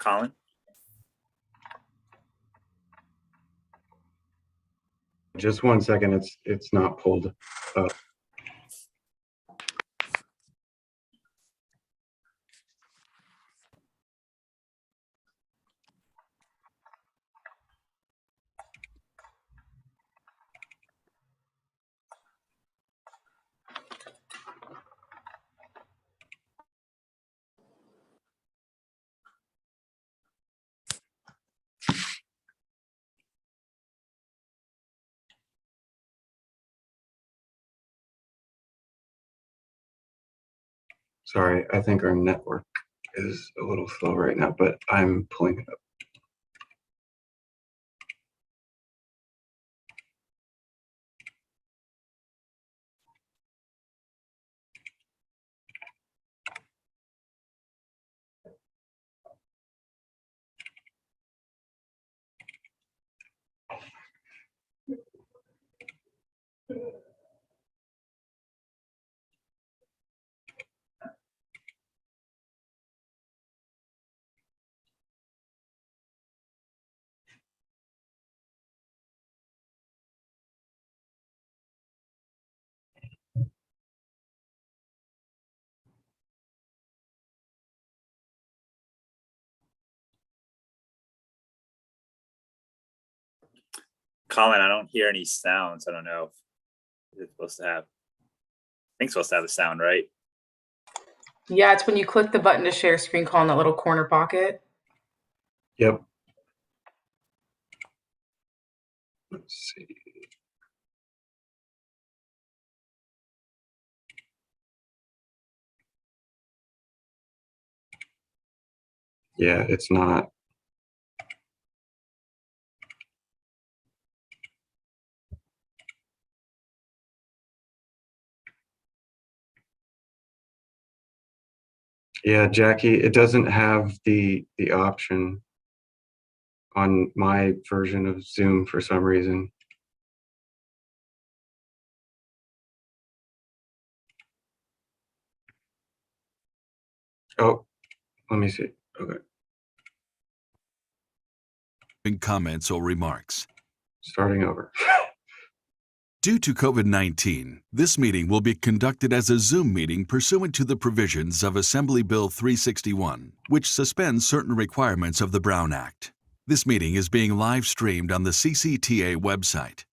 Colin? Just 1 second, it's not pulled up. Sorry, I think our network is a little slow right now, but I'm pulling it up. Colin, I don't hear any sounds. I don't know if it's supposed to have. I think it's supposed to have a sound, right? Yeah, it's when you click the button to share screen call in that little corner pocket. Yep. Let's see. Yeah, it's not. Yeah, Jackie, it doesn't have the option on my version of Zoom for some reason. Oh, let me see. Okay. Comments or remarks. Starting over. Due to COVID-19, this meeting will be conducted as a Zoom meeting pursuant to the provisions of Assembly Bill 361, which suspends certain requirements of the Brown Act. This meeting is being live streamed on the CCTA website.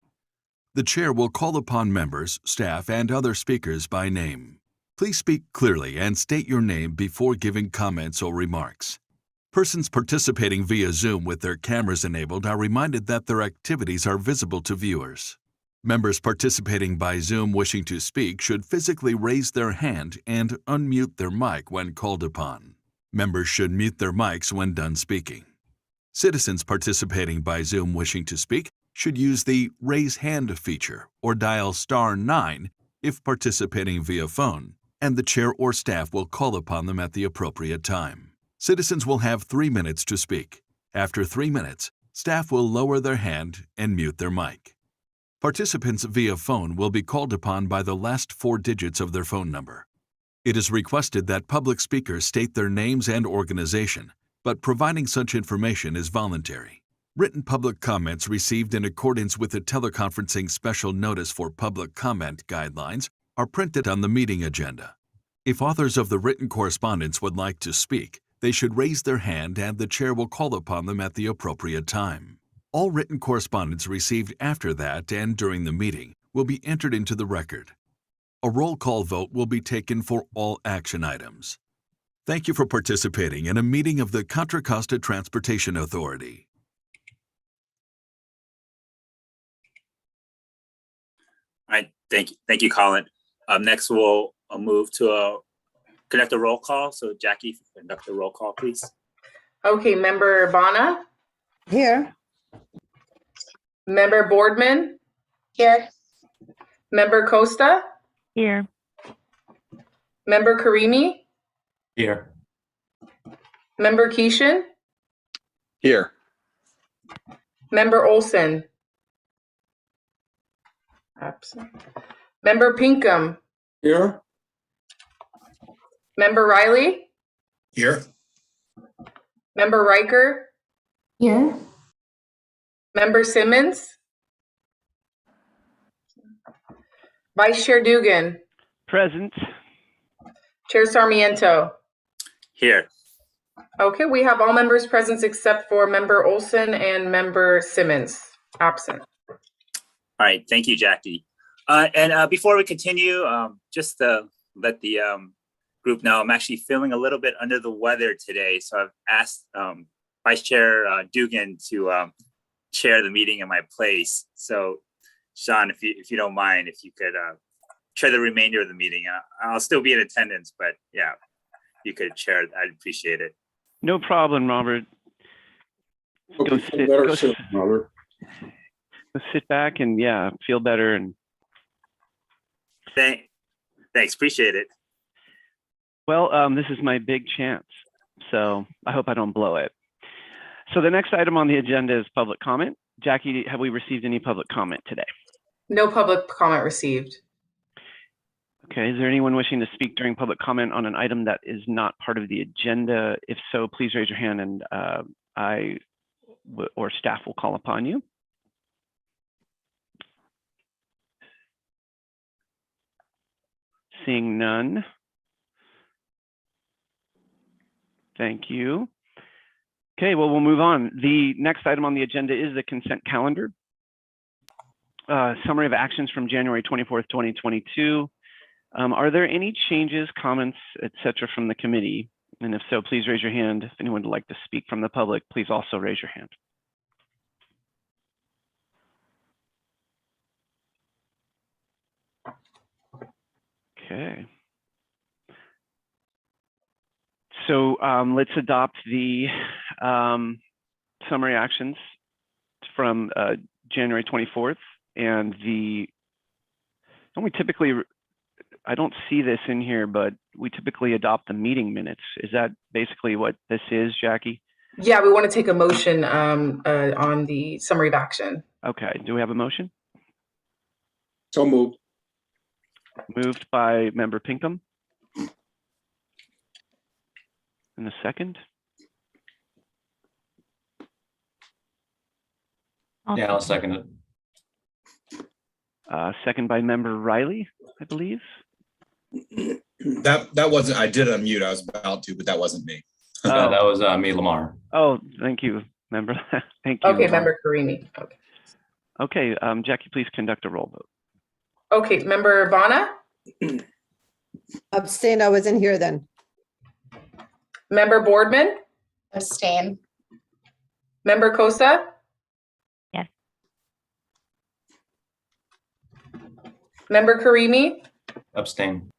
The chair will call upon members, staff, and other speakers by name. Please speak clearly and state your name before giving comments or remarks. Persons participating via Zoom with their cameras enabled are reminded that their activities are visible to viewers. Members participating by Zoom wishing to speak should physically raise their hand and unmute their mic when called upon. Members should mute their mics when done speaking. Citizens participating by Zoom wishing to speak should use the Raise Hand feature or dial *9 if participating via phone, and the chair or staff will call upon them at the appropriate time. Citizens will have 3 minutes to speak. After 3 minutes, staff will lower their hand and mute their mic. Participants via phone will be called upon by the last 4 digits of their phone number. It is requested that public speakers state their names and organization, but providing such information is voluntary. Written public comments received in accordance with the teleconferencing special notice for public comment guidelines are printed on the meeting agenda. If authors of the written correspondence would like to speak, they should raise their hand and the chair will call upon them at the appropriate time. All written correspondence received after that and during the meeting will be entered into the record. A roll call vote will be taken for all action items. Thank you for participating in a meeting of the Contra Costa Transportation Authority. All right, thank you, Colin. Next, we'll move to conduct a roll call. So Jackie, if you conduct a roll call, please. Okay, Member Bana, Here. Member Boardman, Here. Member Costa, Here. Member Karimi, Here. Member Keeshan, Here. Member Olson, absent. Member Pinkham, Here. Member Riley, Here. Member Riker, Here. Member Simmons, Vice Chair Dugan, Present. Chair Sarmiento. Here. Okay, we have all members present except for Member Olson and Member Simmons absent. All right, thank you, Jackie. And before we continue, just to let the group know, I'm actually feeling a little bit under the weather today. So I've asked Vice Chair Dugan to chair the meeting in my place. So Sean, if you don't mind, if you could chair the remainder of the meeting. I'll still be in attendance, but yeah, you could chair, I'd appreciate it. No problem, Robert. Hope Go you feel sit- better go soon, Robert. Go sit back and feel better. And Thanks, appreciate it. well, this is my big chance, so I hope I don't blow it. So the next item on the agenda is public comment. Jackie, have we received any public comment today? No public comment received. Okay, is there anyone wishing to speak during public comment on an item that is not part of the agenda? If so, please raise your hand and I or staff will call upon you. Seeing none. Thank you. Okay, well, we'll move on. The next item on the agenda is the consent calendar. Summary of actions from January 24th, 2022. Are there any changes, comments, etc. from the committee? And if so, please raise your hand. If anyone would like to speak from the public, please also raise your hand. Okay. So let's adopt the summary actions from January 24th and don't we typically, I don't see this in here, but we typically adopt the meeting minutes. Is that basically what this is, Jackie? Yeah, we want to take a motion on the summary of action. Okay, do we have a motion? So moved. Moved by Member Pinkham. And a second? Yeah, I'll second it. Second by Member Riley, I believe. That wasn't, I did unmute, I was about to, but that wasn't me. That was me, Lamar. Oh, thank you, Member. Thank you. Okay, Lamar. Member Karimi. Okay. Okay, Jackie, please conduct a roll vote. Okay, Member Vana, Abstain, I wasn't here then. Member Boardman, Abstain. Member Kosa. Yes. Member Karimi, Abstain.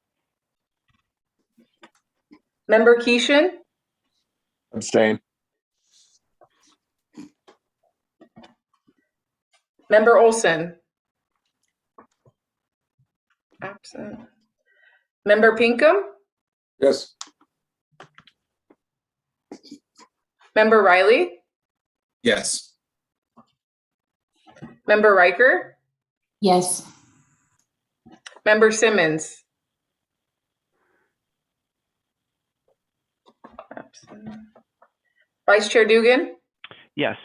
Member Keeshan, Abstain. Member Olson. Absent. Member Pinkham, Yes. Member Riley, Yes. Member Riker, Yes. Member Simmons. Absent. Vice Chair Dugan, Yes.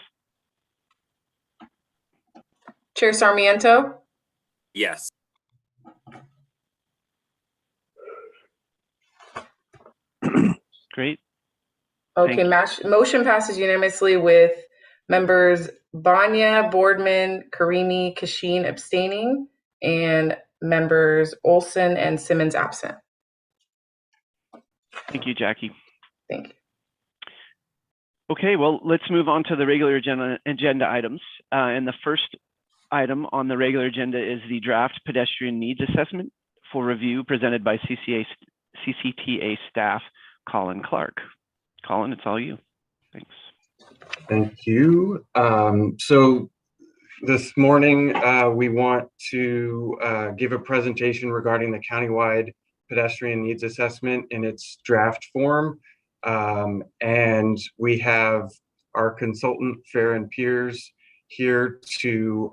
Chair Sarmiento, Yes. Great. okay, Thank motion passes unanimously with members Banya, Boardman, Karimi, Kashin abstaining, and members Olson and Simmons absent. Thank you, Jackie. Thank you. Okay, well, let's move on to the regular agenda items. And the first item on the regular agenda is the draft pedestrian needs assessment for review presented by CCTA staff, Colin Clark. Colin, it's all you. Thanks. Thank you. So this morning, we want to give a presentation regarding the countywide pedestrian needs assessment in its draft form. And we have our consultant, Fair and Peers, here to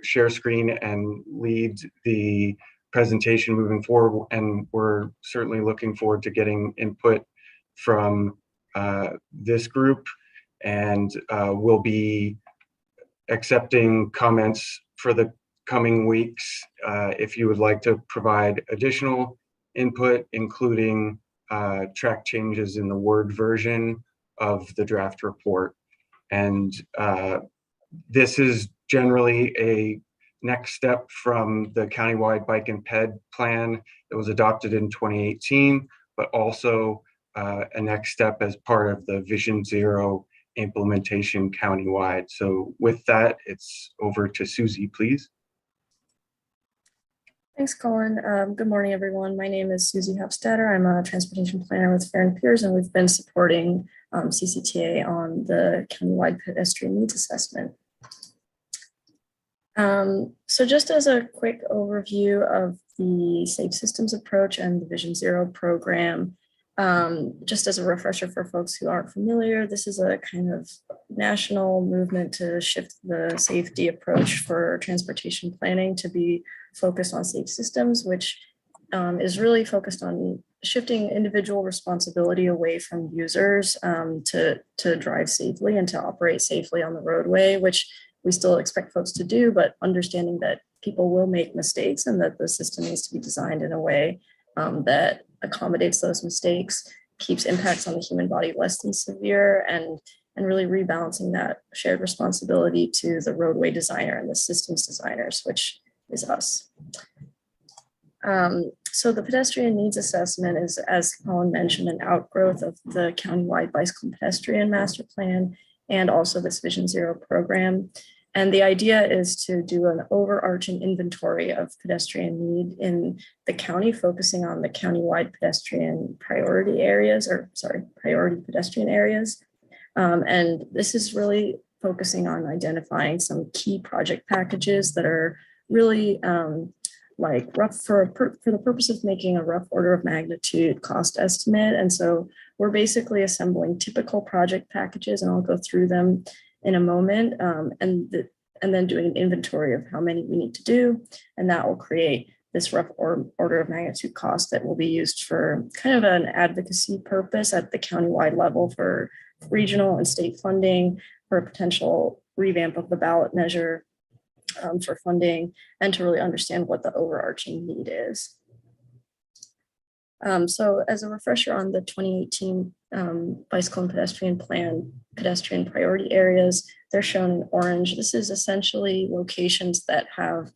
share screen and lead the presentation moving forward. And we're certainly looking forward to getting input from this group, and we'll be accepting comments for the coming weeks. If you would like to provide additional input, including track changes in the Word version of the draft report. And this is generally a next step from the countywide bike and ped plan that was adopted in 2018, but also a next step as part of the Vision Zero implementation countywide. So with that, it's over to Susie, please. Thanks, Colin. Good morning, everyone. My name is Susie Hofstadter. I'm a transportation planner with Fair and Peers, and we've been supporting CCTA on the countywide pedestrian needs assessment. So just as a quick overview of the Safe Systems approach and the Vision Zero program, just as a refresher for folks who aren't familiar, this is a kind of national movement to shift the safety approach for transportation planning to be focused on safe systems, which is really focused on shifting individual responsibility away from users to drive safely and to operate safely on the roadway, which we still expect folks to do, but understanding that people will make mistakes and that the system needs to be designed in a way that accommodates those mistakes, keeps impacts on the human body less than severe, and really rebalancing that shared responsibility to the roadway designer and the systems designers, which is us. So the pedestrian needs assessment is, as Colin mentioned, an outgrowth of the countywide bicycle and pedestrian master plan and also this Vision Zero program. And the idea is to do an overarching inventory of pedestrian need in the county, focusing on the countywide pedestrian priority areas, priority pedestrian areas. And this is really focusing on identifying some key project packages that are really like rough for the purpose of making a rough order of magnitude cost estimate. And so we're basically assembling typical project packages, and I'll go through them in a moment, and then doing an inventory of how many we need to do. And that will create this rough order of magnitude cost that will be used for kind of an advocacy purpose at the countywide level for regional and state funding, for a potential revamp of the ballot measure for funding, and to really understand what the overarching need is. So as a refresher on the 2018 bicycle and pedestrian plan, pedestrian priority areas, they're shown in orange. This is essentially locations that have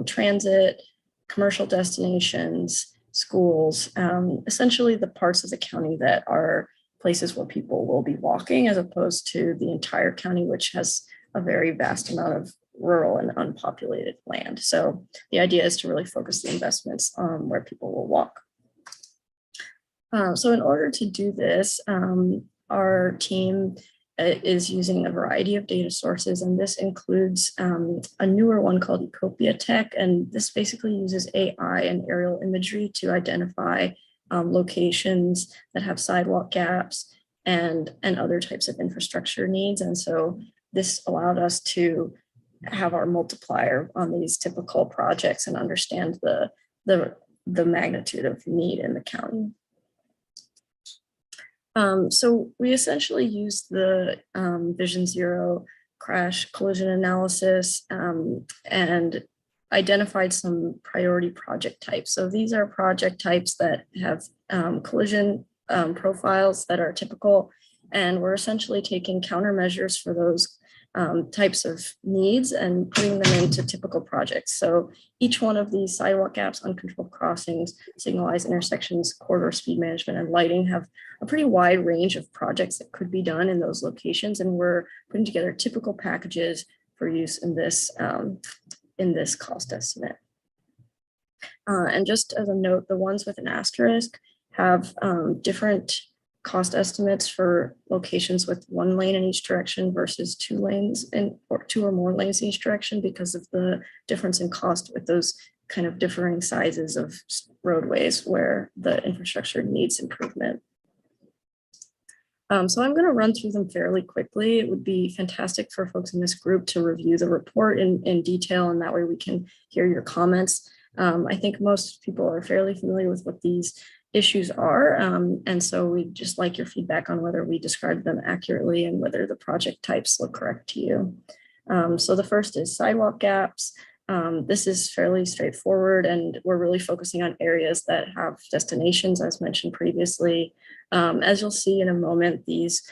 transit, commercial destinations, schools, essentially the parts of the county that are places where people will be walking, as opposed to the entire county, which has a very vast amount of rural and unpopulated land. So the idea is to really focus the investments on where people will walk. So in order to do this, our team is using a variety of data sources, and this includes a newer one called Ecopia Tech, and this basically uses AI and aerial imagery to identify locations that have sidewalk gaps and other types of infrastructure needs. And so this allowed us to have our multiplier on these typical projects and understand the magnitude of need in the county. So we essentially used the Vision Zero crash collision analysis and identified some priority project types. So these are project types that have collision profiles that are typical, and we're essentially taking countermeasures for those types of needs and putting them into typical projects. So each one of these sidewalk gaps, uncontrolled crossings, signalized intersections, corridor speed management, and lighting have a pretty wide range of projects that could be done in those locations. And we're putting together typical packages for use in this cost estimate. And just as a note, the ones with an asterisk have different cost estimates for locations with 1 lane in each direction versus 2 lanes or 2 or more lanes in each direction, because of the difference in cost with those kind of differing sizes of roadways where the infrastructure needs improvement. So I'm going to run through them fairly quickly. It would be fantastic for folks in this group to review the report in detail, and that way we can hear your comments. I think most people are fairly familiar with what these issues are. And so we'd just like your feedback on whether we described them accurately and whether the project types look correct to you. So the first is sidewalk gaps. This is fairly straightforward, and we're really focusing on areas that have destinations, as mentioned previously. As you'll see in a moment, these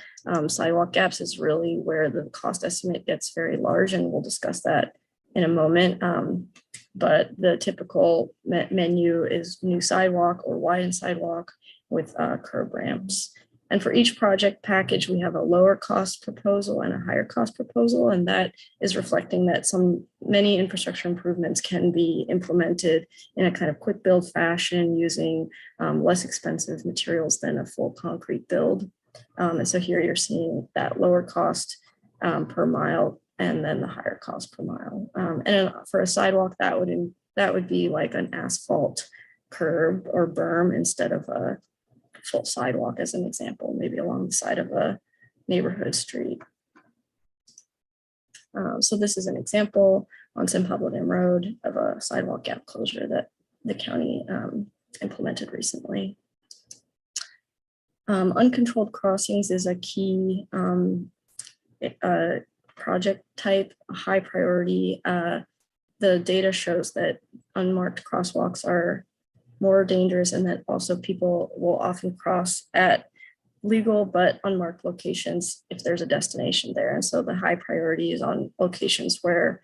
sidewalk gaps is really where the cost estimate gets very large, and we'll discuss that in a moment. But the typical menu is new sidewalk or widened sidewalk with curb ramps. And for each project package, we have a lower cost proposal and a higher cost proposal. And that is reflecting that many infrastructure improvements can be implemented in a kind of quick build fashion using less expensive materials than a full concrete build. And so here you're seeing that lower cost per mile and then the higher cost per mile. And for a sidewalk, that would be like an asphalt curb or berm instead of a full sidewalk, as an example, maybe along the side of a neighborhood street. So this is an example on San Pablo Dam Road of a sidewalk gap closure that the county implemented recently. Uncontrolled crossings is a key project type, a high priority. The data shows that unmarked crosswalks are more dangerous, and that also people will often cross at legal but unmarked locations if there's a destination there. And so the high priority is on locations where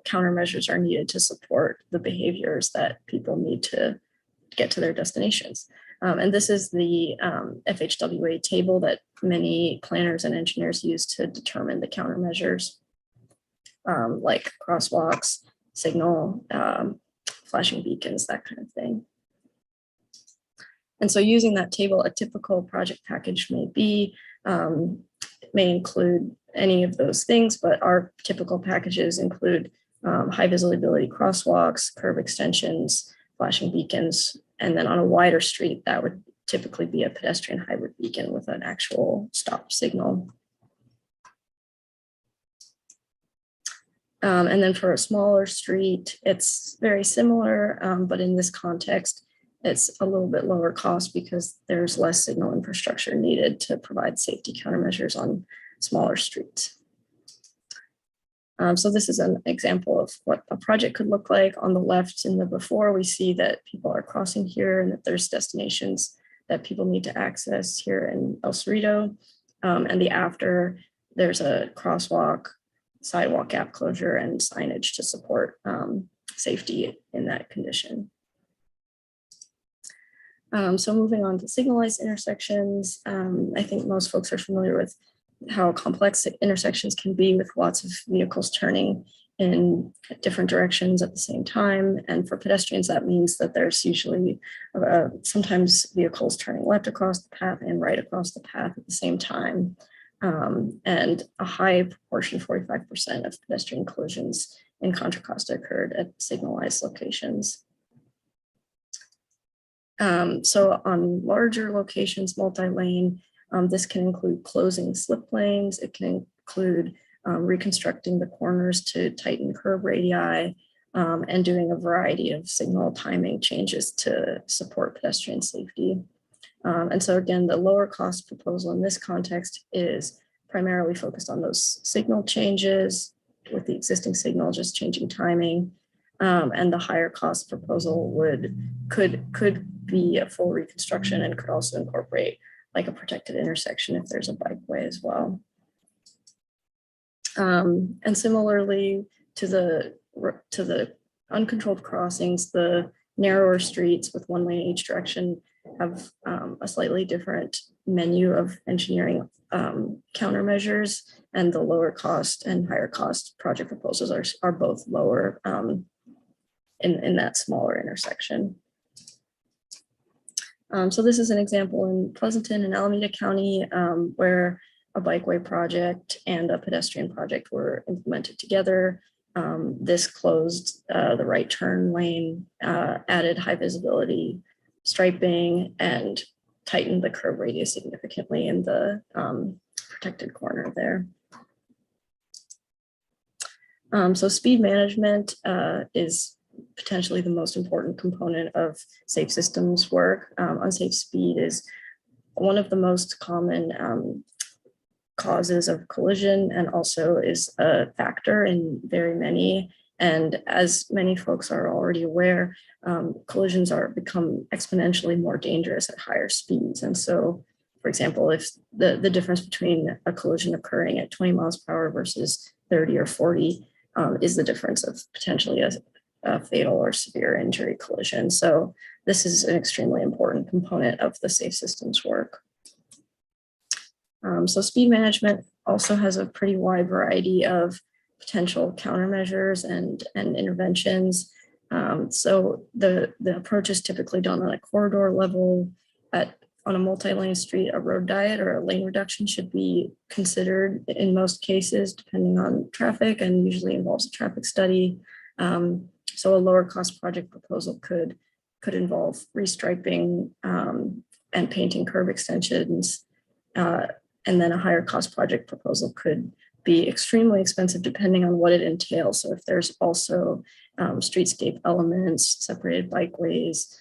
countermeasures are needed to support the behaviors that people need to get to their destinations. And this is the FHWA table that many planners and engineers use to determine the countermeasures, like crosswalks, signal, flashing beacons, that kind of thing. And so using that table, a typical project package may include any of those things, but our typical packages include high visibility crosswalks, curb extensions, flashing beacons, and then on a wider street, that would typically be a pedestrian hybrid beacon with an actual stop signal. And then for a smaller street, it's very similar, but in this context, it's a little bit lower cost because there's less signal infrastructure needed to provide safety countermeasures on smaller streets. So this is an example of what a project could look like. On the left in the before, we see that people are crossing here and that there's destinations that people need to access here in El Cerrito. And the after, there's a crosswalk, sidewalk gap closure, and signage to support safety in that condition. So moving on to signalized intersections, I think most folks are familiar with how complex intersections can be with lots of vehicles turning in different directions at the same time. And for pedestrians, that means that there's usually sometimes vehicles turning left across the path and right across the path at the same time. And a high proportion, 45% of pedestrian collisions in Contra Costa occurred at signalized locations. So on larger locations, multi-lane, this can include closing slip lanes. It can include reconstructing the corners to tighten curb radii, and doing a variety of signal timing changes to support pedestrian safety. And so again, the lower cost proposal in this context is primarily focused on those signal changes with the existing signal, just changing timing. And the higher cost proposal could be a full reconstruction and could also incorporate like a protected intersection if there's a bikeway as well. And similarly to the uncontrolled crossings, the narrower streets with one lane each direction have a slightly different menu of engineering countermeasures, and the lower cost and higher cost project proposals are both lower in that smaller intersection. So this is an example in Pleasanton and Alameda County where a bikeway project and a pedestrian project were implemented together. This closed the right turn lane, added high visibility striping, and tightened the curb radius significantly in the protected corner there. So speed management is potentially the most important component of safe systems work. Unsafe speed is one of the most common causes of collision, and also is a factor in very many. And as many folks are already aware, collisions are become exponentially more dangerous at higher speeds. And so, for example, if the difference between a collision occurring at 20 miles per hour versus 30 or 40 is the difference of potentially a fatal or severe injury collision. So this is an extremely important component of the safe systems work. So speed management also has a pretty wide variety of potential countermeasures and interventions. So the approach is typically done on a corridor level. On a multi-lane street, a road diet or a lane reduction should be considered in most cases, depending on traffic, and usually involves a traffic study. So a lower cost project proposal could involve restriping and painting curb extensions. And then a higher cost project proposal could be extremely expensive depending on what it entails. So if there's also streetscape elements, separated bikeways,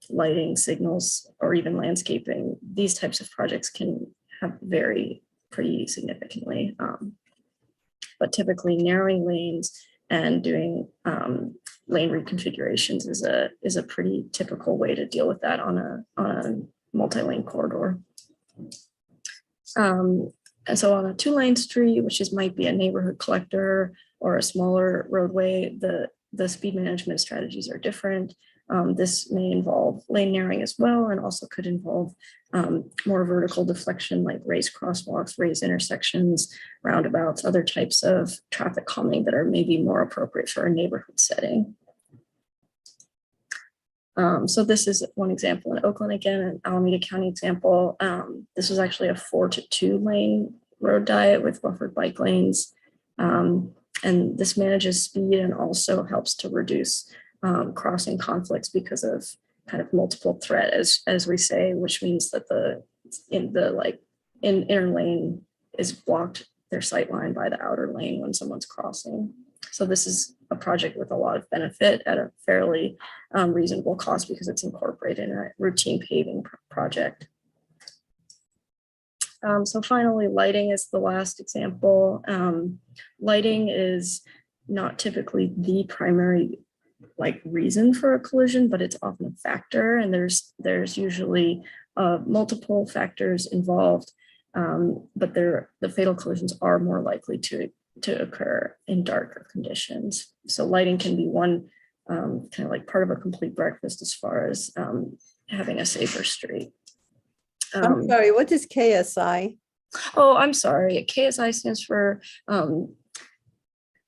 lighting, signals, or even landscaping, these types of projects can vary pretty significantly. But typically narrowing lanes and doing lane reconfigurations is a pretty typical way to deal with that on a multi-lane corridor. And so on a 2-lane street, which might be a neighborhood collector or a smaller roadway, the speed management strategies are different. This may involve lane narrowing as well, and also could involve more vertical deflection, like raised crosswalks, raised intersections, roundabouts, other types of traffic calming that are maybe more appropriate for a neighborhood setting. So this is one example in Oakland, again, an Alameda County example. This was actually a 4-to-2 lane road diet with buffered bike lanes. And this manages speed and also helps to reduce crossing conflicts because of kind of multiple threat, as we say, which means that the inner lane is blocked, their sight line, by the outer lane when someone's crossing. So this is a project with a lot of benefit at a fairly reasonable cost because it's incorporated in a routine paving project. So finally, lighting is the last example. Lighting is not typically the primary reason for a collision, but it's often a factor, and there's usually multiple factors involved, but the fatal collisions are more likely to occur in darker conditions. So lighting can be one kind of like part of a complete breakfast as far as having a safer street. I'm sorry, what is KSI? Oh, I'm sorry. KSI stands for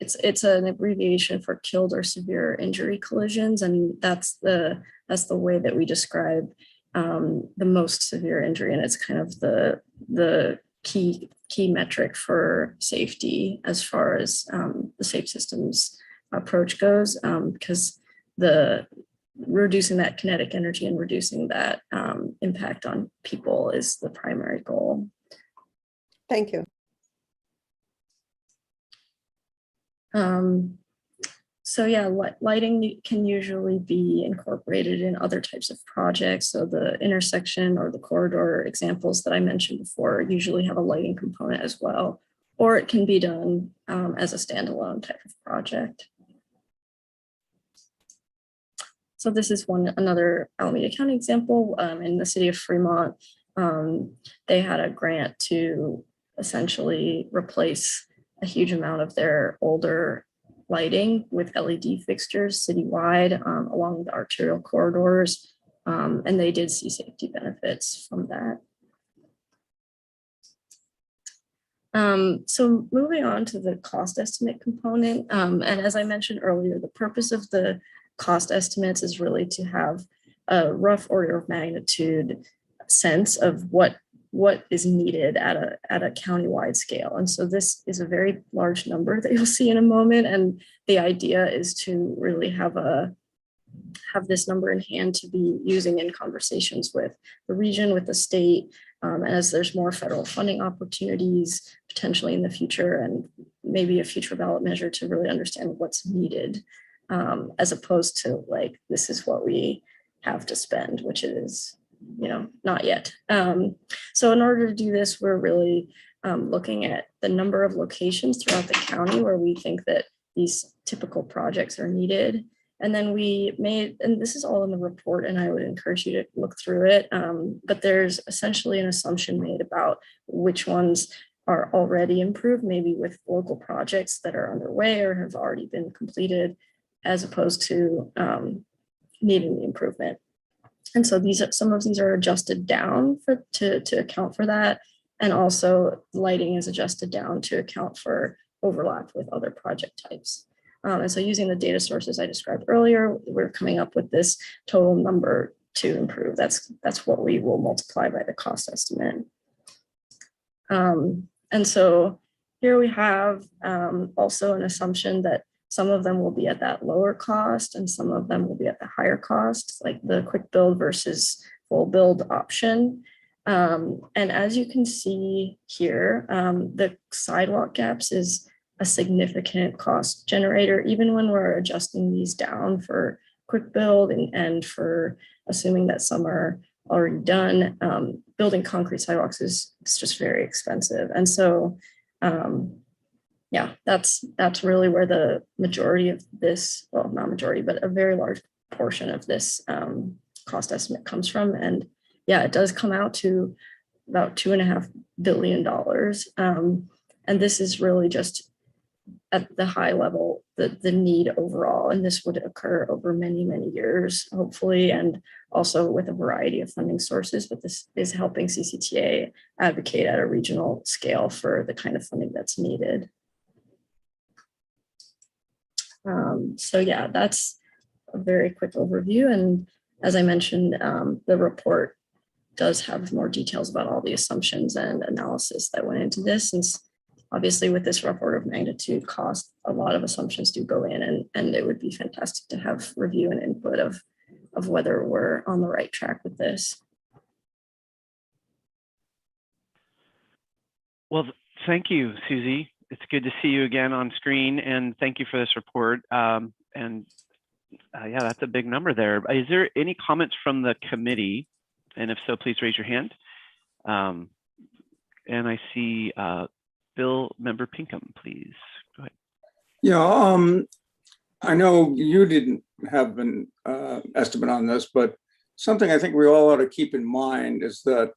it's an abbreviation for killed or severe injury collisions, and that's the way that we describe the most severe injury, and it's kind of the key metric for safety as far as the safe systems approach goes, because reducing that kinetic energy and reducing that impact on people is the primary goal. Thank you. So yeah, lighting can usually be incorporated in other types of projects. So the intersection or the corridor examples that I mentioned before usually have a lighting component as well, or it can be done as a standalone type of project. So this is another Alameda County example. In the city of Fremont, they had a grant to essentially replace a huge amount of their older lighting with LED fixtures citywide along the arterial corridors, and they did see safety benefits from that. So moving on to the cost estimate component, and as I mentioned earlier, the purpose of the cost estimates is really to have a rough order of magnitude sense of what is needed at a countywide scale. And so this is a very large number that you'll see in a moment. And the idea is to really have this number in hand to be using in conversations with the region, with the state, as there's more federal funding opportunities potentially in the future, and maybe a future ballot measure to really understand what's needed. as opposed to like, this is what we have to spend, which it is, not yet. So in order to do this, we're really looking at the number of locations throughout the county where we think that these typical projects are needed. And then we made, and this is all in the report, and I would encourage you to look through it, but there's essentially an assumption made about which ones are already improved, maybe with local projects that are underway or have already been completed, as opposed to needing the improvement. And so some of these are adjusted down to account for that. And also lighting is adjusted down to account for overlap with other project types. And so using the data sources I described earlier, we're coming up with this total number to improve. That's what we will multiply by the cost estimate. And so here we have also an assumption that some of them will be at that lower cost and some of them will be at the higher cost, like the quick build versus full build option. And as you can see here, the sidewalk gaps is a significant cost generator, even when we're adjusting these down for quick build and for assuming that some are already done. Building concrete sidewalks is just very expensive. And so, yeah, that's really where the majority of this, well, not majority, but a very large portion of this cost estimate comes from. And yeah, it does come out to about $2.5 billion. And this is really just at the high level, the need overall. And this would occur over many, many years, hopefully, and also with a variety of funding sources. But this is helping CCTA advocate at a regional scale for the kind of funding that's needed. So yeah, that's a very quick overview. And as I mentioned, the report does have more details about all the assumptions and analysis that went into this. Since obviously with this rough order of magnitude cost, a lot of assumptions do go in, and it would be fantastic to have review and input of whether we're on the right track with this. Well, thank you, Susie. It's good to see you again on screen, and thank you for this report. Yeah, that's a big number there. Is there any comments from the committee? And if so, please raise your hand. And I see Bill, Member Pinkham, please go ahead. Yeah, I know you didn't have an estimate on this, but something I think we all ought to keep in mind is that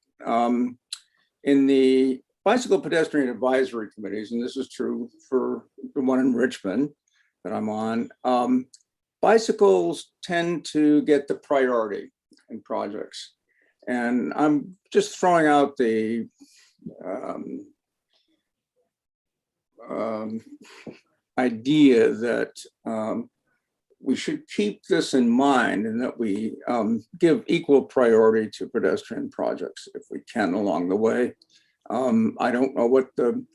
in the bicycle pedestrian advisory committees, and this is true for the one in Richmond that I'm on, bicycles tend to get the priority in projects. And I'm just throwing out the idea that we should keep this in mind and that we give equal priority to pedestrian projects if we can along the way. I don't know what the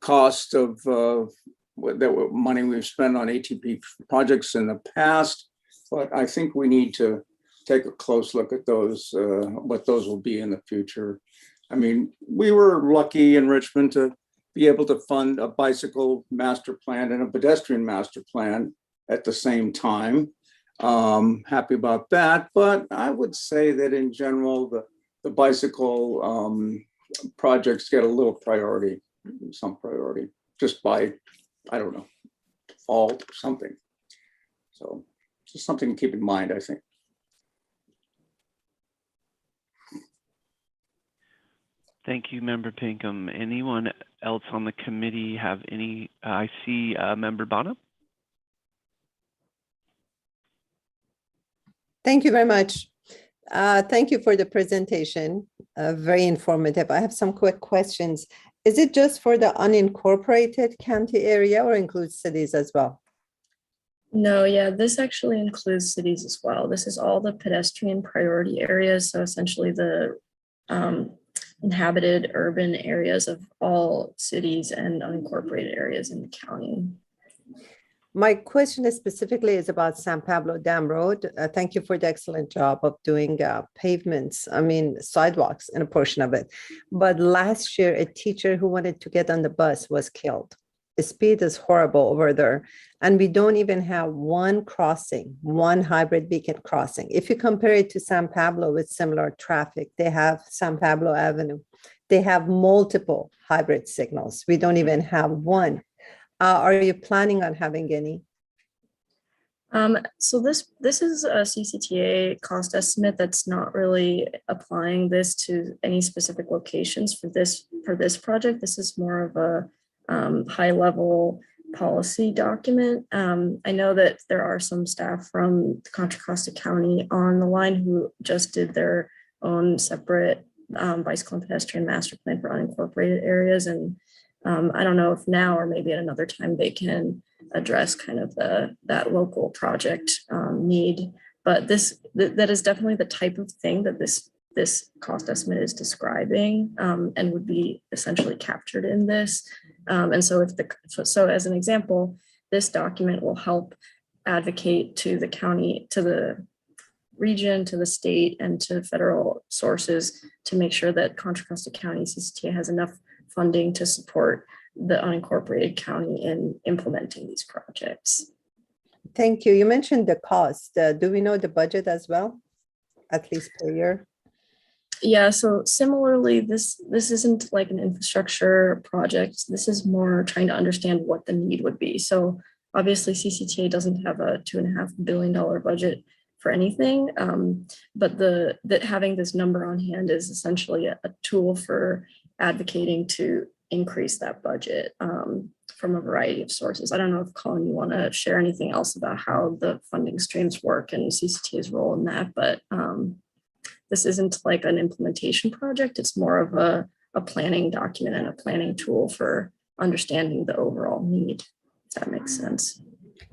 cost of that money we've spent on ATP projects in the past, but I think we need to take a close look at those, what those will be in the future. I mean, we were lucky in Richmond to be able to fund a bicycle master plan and a pedestrian master plan at the same time. Happy about that, but I would say that in general, the bicycle projects get a little priority, some priority, just by, I don't know, default or something. So just something to keep in mind, I think. Thank you, Member Pinkham. Anyone else on the committee have any? I see Member Bono. Thank you very much. Thank you for the presentation. Very informative. I have some quick questions. Is it just for the unincorporated county area or includes cities as well? No, yeah, this actually includes cities as well. This is all the pedestrian priority areas. So essentially the inhabited urban areas of all cities and unincorporated areas in the county. My question is specifically about San Pablo Dam Road. Thank you for the excellent job of doing pavements, sidewalks in a portion of it. But last year, a teacher who wanted to get on the bus was killed. speed is horrible over there. And we don't even have one crossing, one hybrid beacon crossing. If you compare it to San Pablo with similar traffic, they have San Pablo Avenue. They have multiple hybrid signals. We don't even have one. Are you planning on having any? So this is a CCTA cost estimate that's not really applying this to any specific locations for this project. This is more of a high level policy document. I know that there are some staff from Contra Costa County on the line who just did their own separate bicycle and pedestrian master plan for unincorporated areas. And I don't know if now or maybe at another time they can address kind of that local project need. But that is definitely the type of thing that this cost estimate is describing and would be essentially captured in this. And so so as an example, this document will help advocate to the county, to the region, to the state, and to federal sources to make sure that Contra Costa County CCTA has enough funding to support the unincorporated county in implementing these projects. Thank you. You mentioned the cost. Do we know the budget as well, at least per year? Yeah, so similarly, this isn't like an infrastructure project. This is more trying to understand what the need would be. So obviously CCTA doesn't have a $2.5 billion budget for anything, but that having this number on hand is essentially a tool for advocating to increase that budget from a variety of sources. I don't know if Colin, you want to share anything else about how the funding streams work and CCTA's role in that, but this isn't like an implementation project. It's more of a planning document and a planning tool for understanding the overall need, if that makes sense.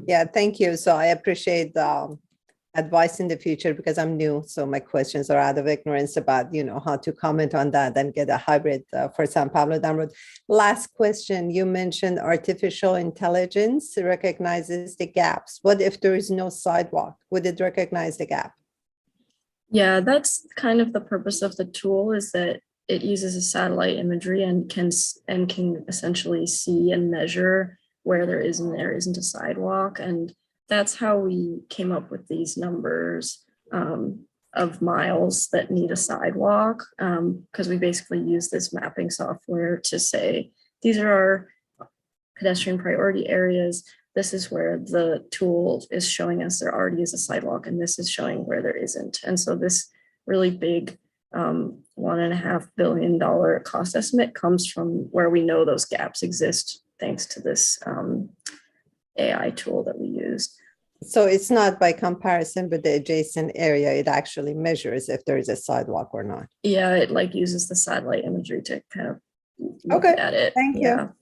Yeah, thank you. So I appreciate the advice in the future because I'm new. So my questions are out of ignorance about, how to comment on that and get a hybrid for San Pablo down road. Last question, you mentioned artificial intelligence recognizes the gaps. What if there is no sidewalk? Would it recognize the gap? Yeah, that's kind of the purpose of the tool, is that it uses a satellite imagery and can essentially see and measure where there is and there isn't a sidewalk. And that's how we came up with these numbers of miles that need a sidewalk, because we basically use this mapping software to say, these are our pedestrian priority areas. This is where the tool is showing us there already is a sidewalk, and this is showing where there isn't. And so this really big $1.5 billion cost estimate comes from where we know those gaps exist, thanks to this AI tool that we used. So it's not by comparison with the adjacent area, it actually measures if there is a sidewalk or not. Yeah, it like uses the satellite imagery to kind of look at it. Thank you.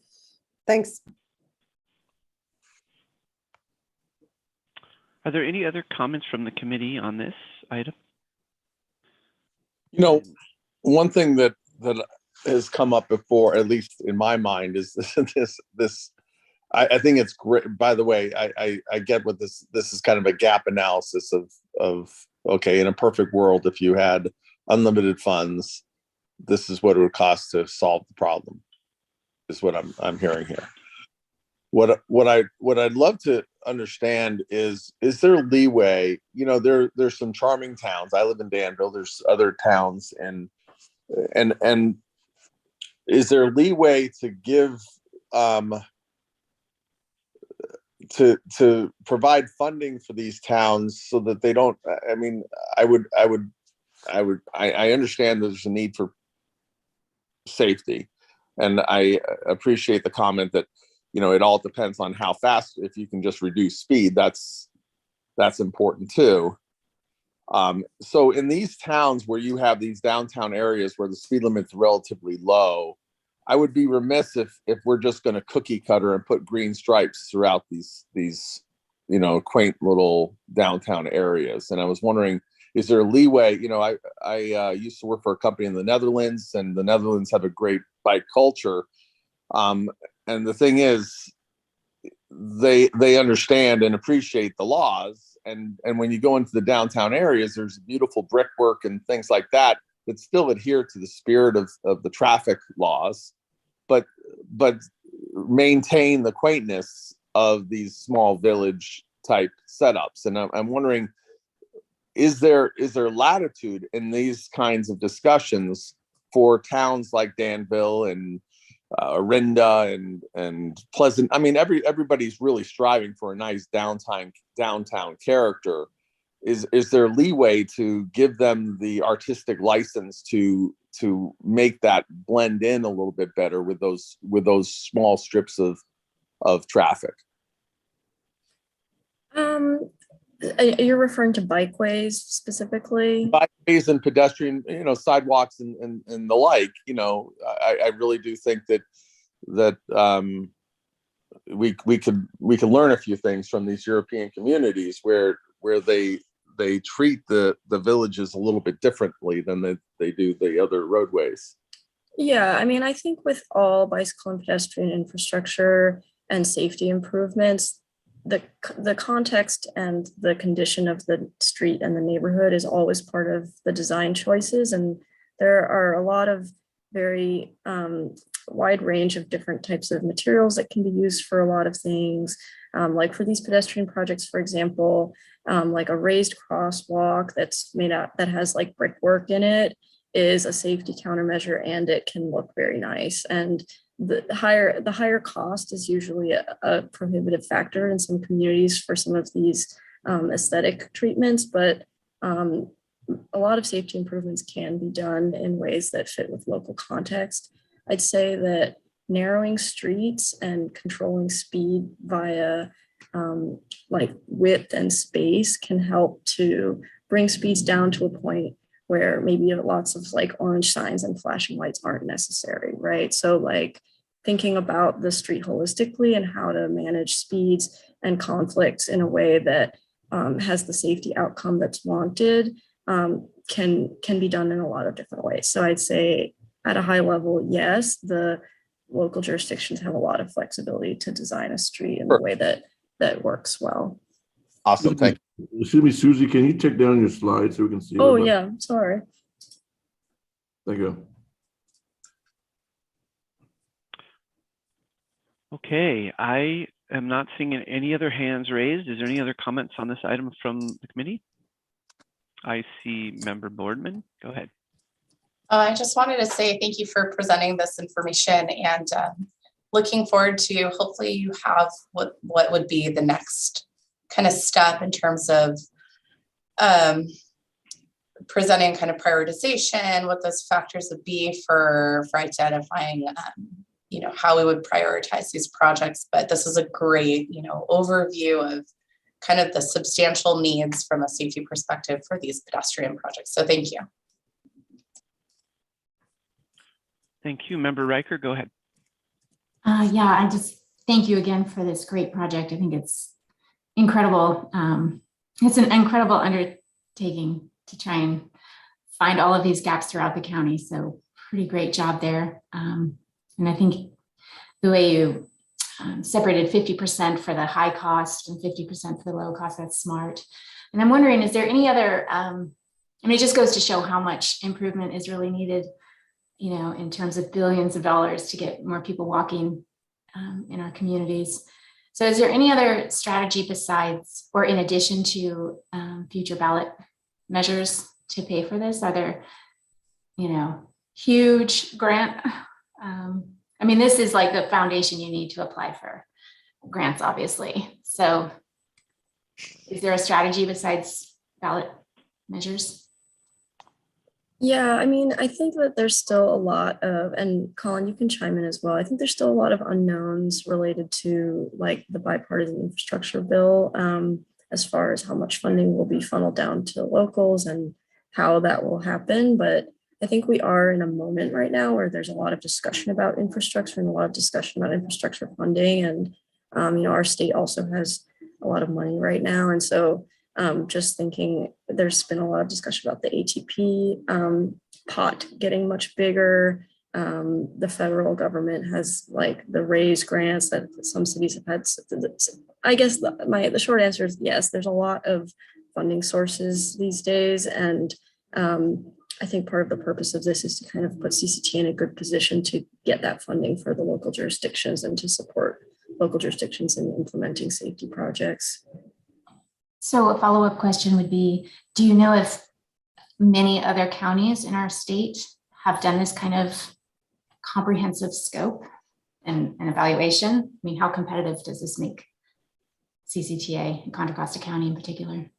Thanks. Are there any other comments from the committee on this item? One thing that has come up before, at least in my mind, is this. I think it's great. By the way, I get what this is kind of a gap analysis of okay, in a perfect world, if you had unlimited funds, this is what it would cost to solve the problem, is what I'm hearing here. What I'd love to understand is there leeway? There's some charming towns. I live in Danville. There's other towns, and is there leeway to give to provide funding for these towns so that they don't? I mean, I understand there's a need for safety, and I appreciate the comment that it all depends on how fast. If you can just reduce speed, that's important too. So in these towns where you have these downtown areas where the speed limit's relatively low, I would be remiss if we're just going to cookie cutter and put green stripes throughout these quaint little downtown areas. And I was wondering, is there a leeway? I used to work for a company in the Netherlands, and the Netherlands have a great bike culture. And the thing is, they understand and appreciate the laws. And when you go into the downtown areas, there's beautiful brickwork and things like that still adhere to the spirit of the traffic laws. But maintain the quaintness of these small village type setups. And I'm wondering, is there latitude in these kinds of discussions for towns like Danville and Orinda and Pleasant? I mean, everybody's really striving for a nice downtown character. Is there leeway to give them the artistic license to make that blend in a little bit better with those small strips of traffic? You're referring to bikeways specifically? Bikeways and pedestrian, sidewalks and the like. I really do think that we could learn a few things from these European communities where they treat the villages a little bit differently than they do the other roadways. Yeah, I mean, I think with all bicycle and pedestrian infrastructure and safety improvements, the context and the condition of the street and the neighborhood is always part of the design choices. And there are a lot of very wide range of different types of materials that can be used for a lot of things. Like for these pedestrian projects, for example, like a raised crosswalk that's made out that has like brickwork in it is a safety countermeasure, and it can look very nice. And the higher cost is usually a prohibitive factor in some communities for some of these aesthetic treatments, but a lot of safety improvements can be done in ways that fit with local context. I'd say that narrowing streets and controlling speed via like width and space can help to bring speeds down to a point where maybe lots of like orange signs and flashing lights aren't necessary, right? So like thinking about the street holistically and how to manage speeds and conflicts in a way that has the safety outcome that's wanted can be done in a lot of different ways. So I'd say at a high level, yes, the local jurisdictions have a lot of flexibility to design a street in a way that works well. Awesome, thank you. Excuse me, Susie, can you take down your slides so we can see? Oh yeah, sorry. Thank you. Okay, I am not seeing any other hands raised. Is there any other comments on this item from the committee? I see Member Boardman. Go ahead. I just wanted to say thank you for presenting this information, and looking forward to hopefully you have what would be the next kind of step in terms of presenting kind of prioritization, what those factors would be for identifying how we would prioritize these projects. But this is a great overview of kind of the substantial needs from a safety perspective for these pedestrian projects. So thank you. Thank you. Member Riker, go ahead. Yeah, I just thank you again for this great project. I think it's incredible. It's an incredible undertaking to try and find all of these gaps throughout the county. So pretty great job there. And I think the way you separated 50% for the high cost and 50% for the low cost, that's smart. And I'm wondering, is there any other, it just goes to show how much improvement is really needed, in terms of billions of dollars to get more people walking in our communities. So is there any other strategy besides, or in addition to future ballot measures to pay for this? Are there, huge grant? This is like the foundation you need to apply for grants, obviously. So is there a strategy besides ballot measures? Yeah, I think that there's still a lot of, and Colin, you can chime in as well. I think there's still a lot of unknowns related to like the bipartisan infrastructure bill, as far as how much funding will be funneled down to locals and how that will happen. But I think we are in a moment right now where there's a lot of discussion about infrastructure and a lot of discussion about infrastructure funding. And, our state also has a lot of money right now. And so just thinking, there's been a lot of discussion about the ATP pot getting much bigger. The federal government has like the raised grants that some cities have had. I guess the short answer is yes, there's a lot of funding sources these days. And I think part of the purpose of this is to kind of put CCT in a good position to get that funding for the local jurisdictions and to support local jurisdictions in implementing safety projects. So a follow-up question would be, do you know if many other counties in our state have done this kind of comprehensive scope and evaluation? I mean, how competitive does this make CCTA and Contra Costa County in particular?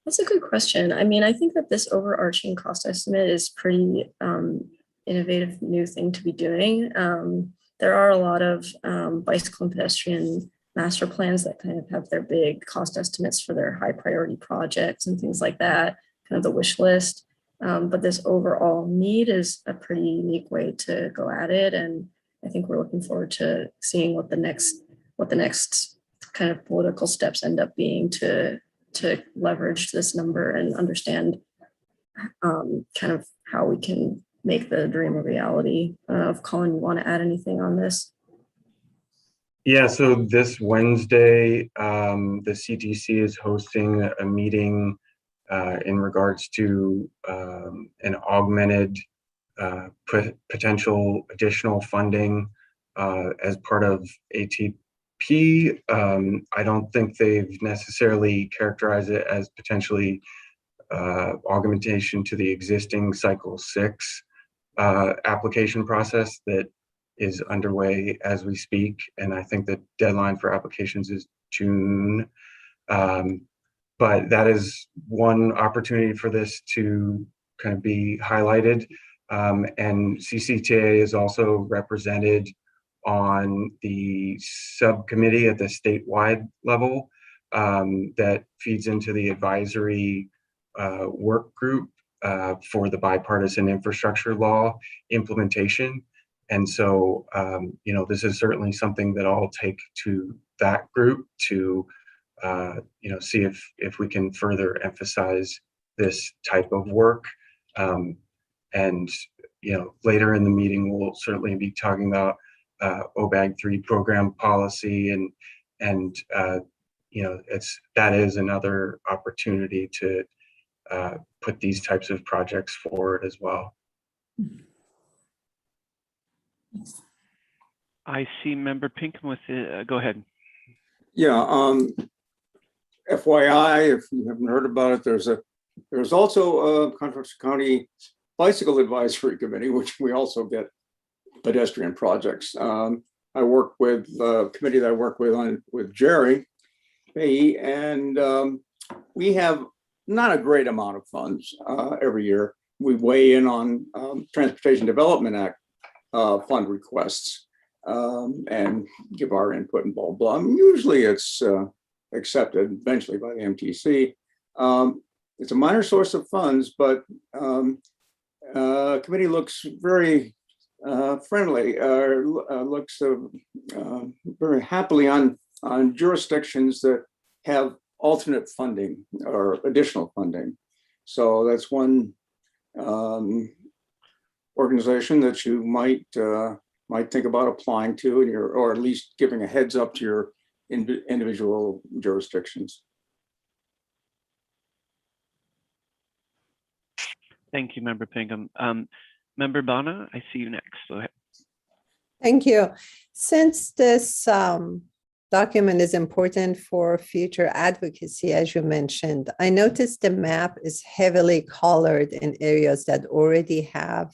That's a good question. I mean, I think that this overarching cost estimate is pretty innovative new thing to be doing. There are a lot of bicycle and pedestrian master plans that kind of have their big cost estimates for their high priority projects and things like that, kind of the wish list. But this overall need is a pretty unique way to go at it. And I think we're looking forward to seeing what the next kind of political steps end up being to leverage this number and understand kind of how we can make the dream a reality. Colin, you want to add anything on this? Yeah, so this Wednesday, the CTC is hosting a meeting in regards to an augmented potential additional funding as part of ATP. I don't think they've necessarily characterized it as potentially augmentation to the existing Cycle 6 application process that is underway as we speak. And I think the deadline for applications is June. But that is one opportunity for this to kind of be highlighted. And CCTA is also represented on the subcommittee at the statewide level that feeds into the advisory work group for the bipartisan infrastructure law implementation. And so, you know, this is certainly something that I'll take to that group to, you know, see if we can further emphasize this type of work. And, you know, later in the meeting, we'll certainly be talking about OBAG 3 program policy and you know, that is another opportunity to put these types of projects forward as well. I see Member Pinkham with it. Go ahead. Yeah, FYI, if you haven't heard about it, there's also a Contra Costa County Bicycle Advisory Committee, which we also get pedestrian projects. I work with a committee that I work with Jerry, and we have not a great amount of funds every year. We weigh in on Transportation Development Act fund requests and give our input and blah, blah. Usually it's accepted eventually by the MTC. It's a minor source of funds, but committee looks very friendly, looks very happily on jurisdictions that have alternate funding or additional funding. So that's one organization that you might think about applying to, or at least giving a heads up to your individual jurisdictions. Thank you, Member Pinkham. Member Bana, I see you next. Go ahead. Thank you. Since this document is important for future advocacy, as you mentioned, I noticed the map is heavily colored in areas that already have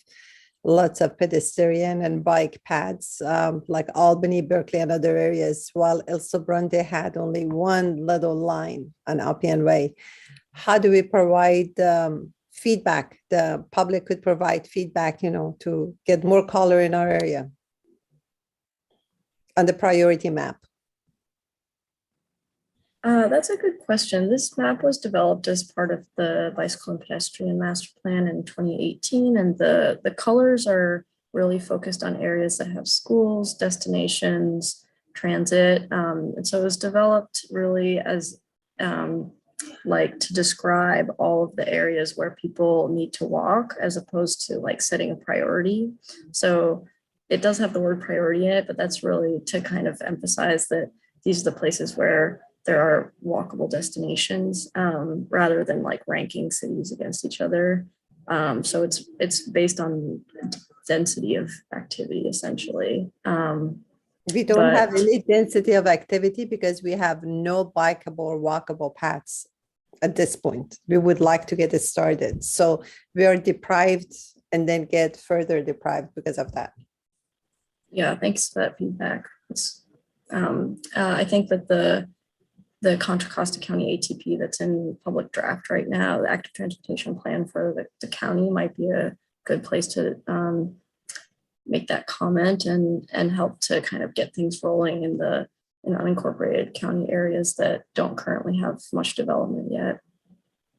lots of pedestrian and bike paths, like Albany, Berkeley, and other areas, while El Sobrante had only one little line on Appian Way. How do we provide feedback? The public could provide feedback, you know, to get more color in our area on the priority map. That's a good question. This map was developed as part of the Bicycle and Pedestrian Master Plan in 2018, and the colors are really focused on areas that have schools, destinations, transit. And so it was developed really as like to describe all of the areas where people need to walk, as opposed to like setting a priority. So it does have the word priority in it, but that's really to kind of emphasize that these are the places where there are walkable destinations, rather than like ranking cities against each other. So it's based on density of activity essentially. We don't have But- any density of activity because we have no bikeable or walkable paths at this point. We would like to get it started. So we are deprived and then get further deprived because of that. Yeah, thanks for that feedback. I think that the Contra Costa County ATP that's in public draft right now, the active transportation plan for the county might be a good place to make that comment and help to kind of get things rolling in unincorporated county areas that don't currently have much development yet.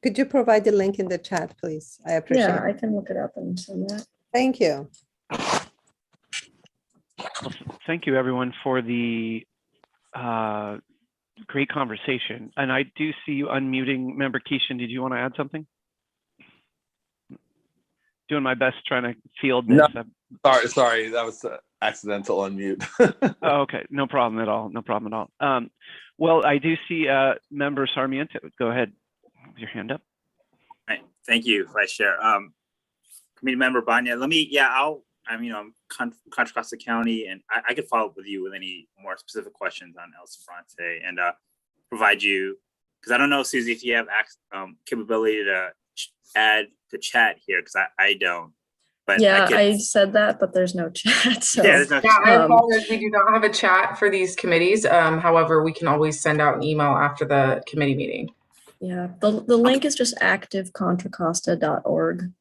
Could you provide the link in the chat, please? I appreciate Yeah, it. I can look it up and send that. Thank you. Well, thank you, everyone, for the great conversation. And I do see you unmuting. Member Keishan, did you want to add something? Doing my best trying to field this. No, sorry, that was accidental unmute. Oh, okay, no problem at all. No problem at all. Well, I do see Member Sarmiento. Go ahead with your hand up. All right, thank you, Vice Chair. Committee Member Banya, I'm Contra Costa County, and I could follow up with you with any more specific questions on El Sobrante and provide you, because I don't know, Susie, if you have capability to add the chat here, because I don't. But yeah, I said that, but there's no chat. So. Yeah, there's no chat. I apologize. We do not have a chat for these committees. However, we can always send out an email after the committee meeting. Yeah, the link is just activecontracosta.org.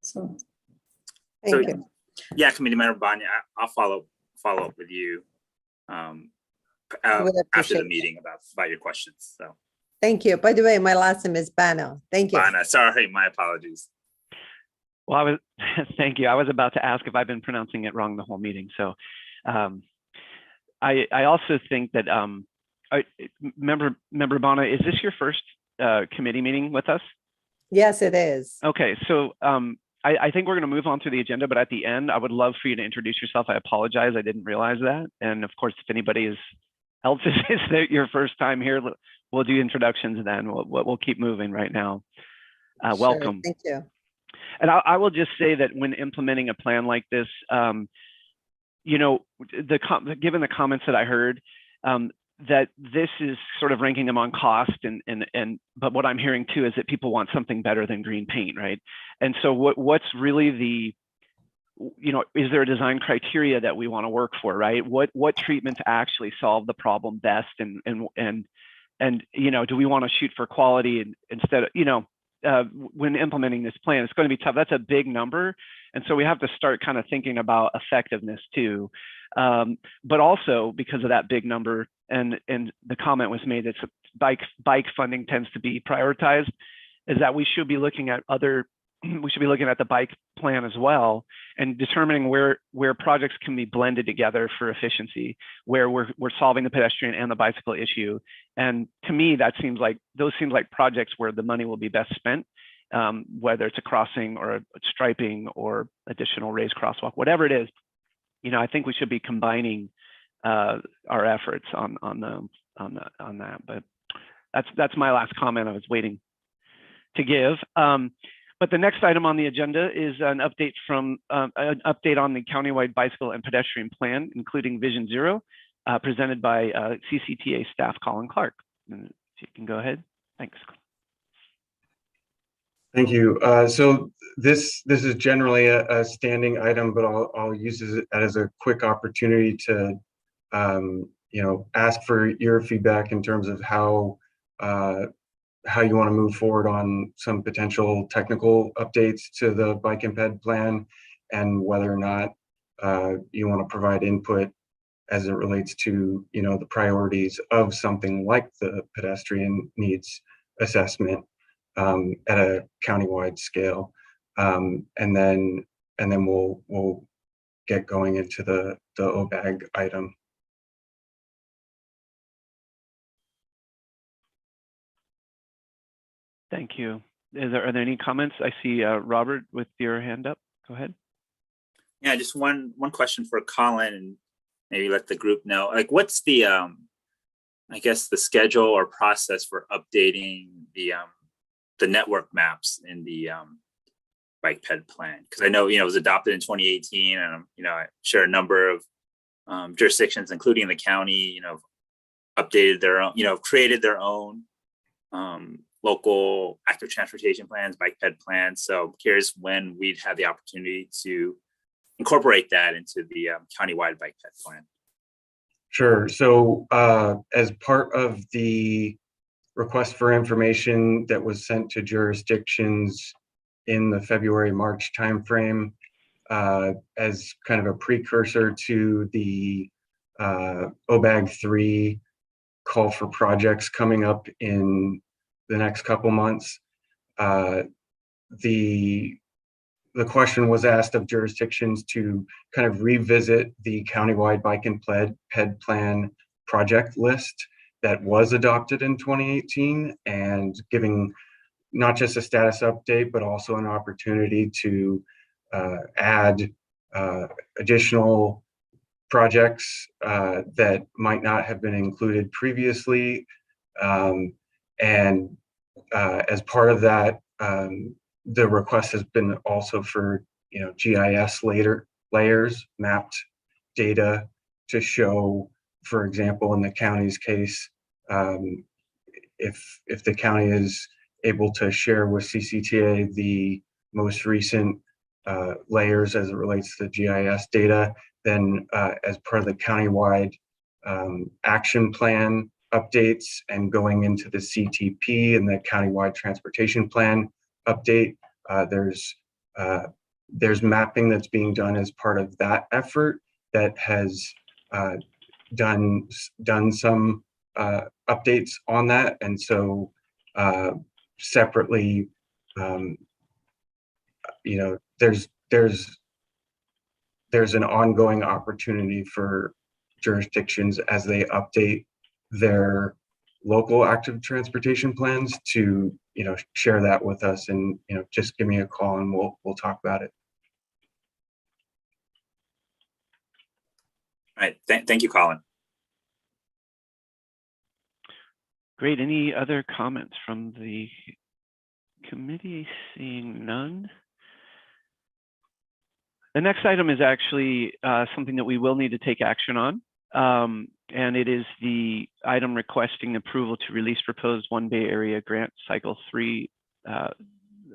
So. Thank you. Yeah, Committee Member Banya, I'll follow up with you after the meeting about your questions. So. Thank you. By the way, my last name is Bana. Thank you. Bana, sorry, my apologies. Well, thank you. I was about to ask if I've been pronouncing it wrong the whole meeting. So I also think that Member Bana, is this your first committee meeting with us? Yes, it is. Okay, so I think we're going to move on to the agenda, but at the end, I would love for you to introduce yourself. I apologize, I didn't realize that. And of course, if anybody else is your first time here, we'll do introductions then. We'll keep moving right now. Sure, welcome. Thank you. And I will just say that when implementing a plan like this, given the comments that I heard, that this is sort of ranking them on cost, but what I'm hearing too is that people want something better than green paint, right? And so what's really is there a design criteria that we want to work for, right? What treatments actually solve the problem best, and do we want to shoot for quality instead of when implementing this plan? It's going to be tough. That's a big number, and so we have to start kind of thinking about effectiveness too. But also because of that big number, and the comment was made that bike funding tends to be prioritized, is that we should be looking at the bike plan as well, and determining where projects can be blended together for efficiency, where we're solving the pedestrian and the bicycle issue. And to me, those seem like projects where the money will be best spent, whether it's a crossing or a striping or additional raised crosswalk, whatever it is. I think we should be combining our efforts on that. But that's my last comment I was waiting to give. But the next item on the agenda is an update on the countywide bicycle and pedestrian plan, including Vision Zero, presented by CCTA staff Colin Clark. And if you can go ahead, thanks. Thank you. So this is generally a standing item, but I'll use it as a quick opportunity to ask for your feedback in terms of how you want to move forward on some potential technical updates to the bike and ped plan, and whether or not you want to provide input as it relates to the priorities of something like the pedestrian needs assessment at a countywide scale, and then we'll get going into the OBAG item. Thank you. Are there any comments? I see Robert with your hand up. Go ahead. Yeah, just one question for Colin, and maybe let the group know. Like, what's the I guess the schedule or process for updating the network maps in the bike ped plan? Because I know, it was adopted in 2018, and I'm sure a number of jurisdictions, including the county, updated their own, created their own local active transportation plans, bike ped plans. So I'm curious when we'd have the opportunity to incorporate that into the countywide bike ped plan. Sure. So as part of the request for information that was sent to jurisdictions in the February-March timeframe, as kind of a precursor to the OBAG 3 call for projects coming up in the next couple months, the question was asked of jurisdictions to kind of revisit the countywide bike and ped plan project list that was adopted in 2018, and giving not just a status update, but also an opportunity to add additional projects that might not have been included previously. And as part of that, the request has been also for GIS layers, mapped data to show, for example, in the county's case, if the county is able to share with CCTA the most recent layers as it relates to GIS data, then as part of the countywide action plan updates and going into the CTP and the countywide transportation plan update, there's mapping that's being done as part of that effort that has done some updates on that. And so separately, there's an ongoing opportunity for jurisdictions as they update their local active transportation plans to share that with us, and just give me a call and we'll talk about it. All right, thank you, Colin. Great. Any other comments from the committee? Seeing none. The next item is actually something that we will need to take action on. And it is the item requesting approval to release proposed One Bay Area Grant Cycle 3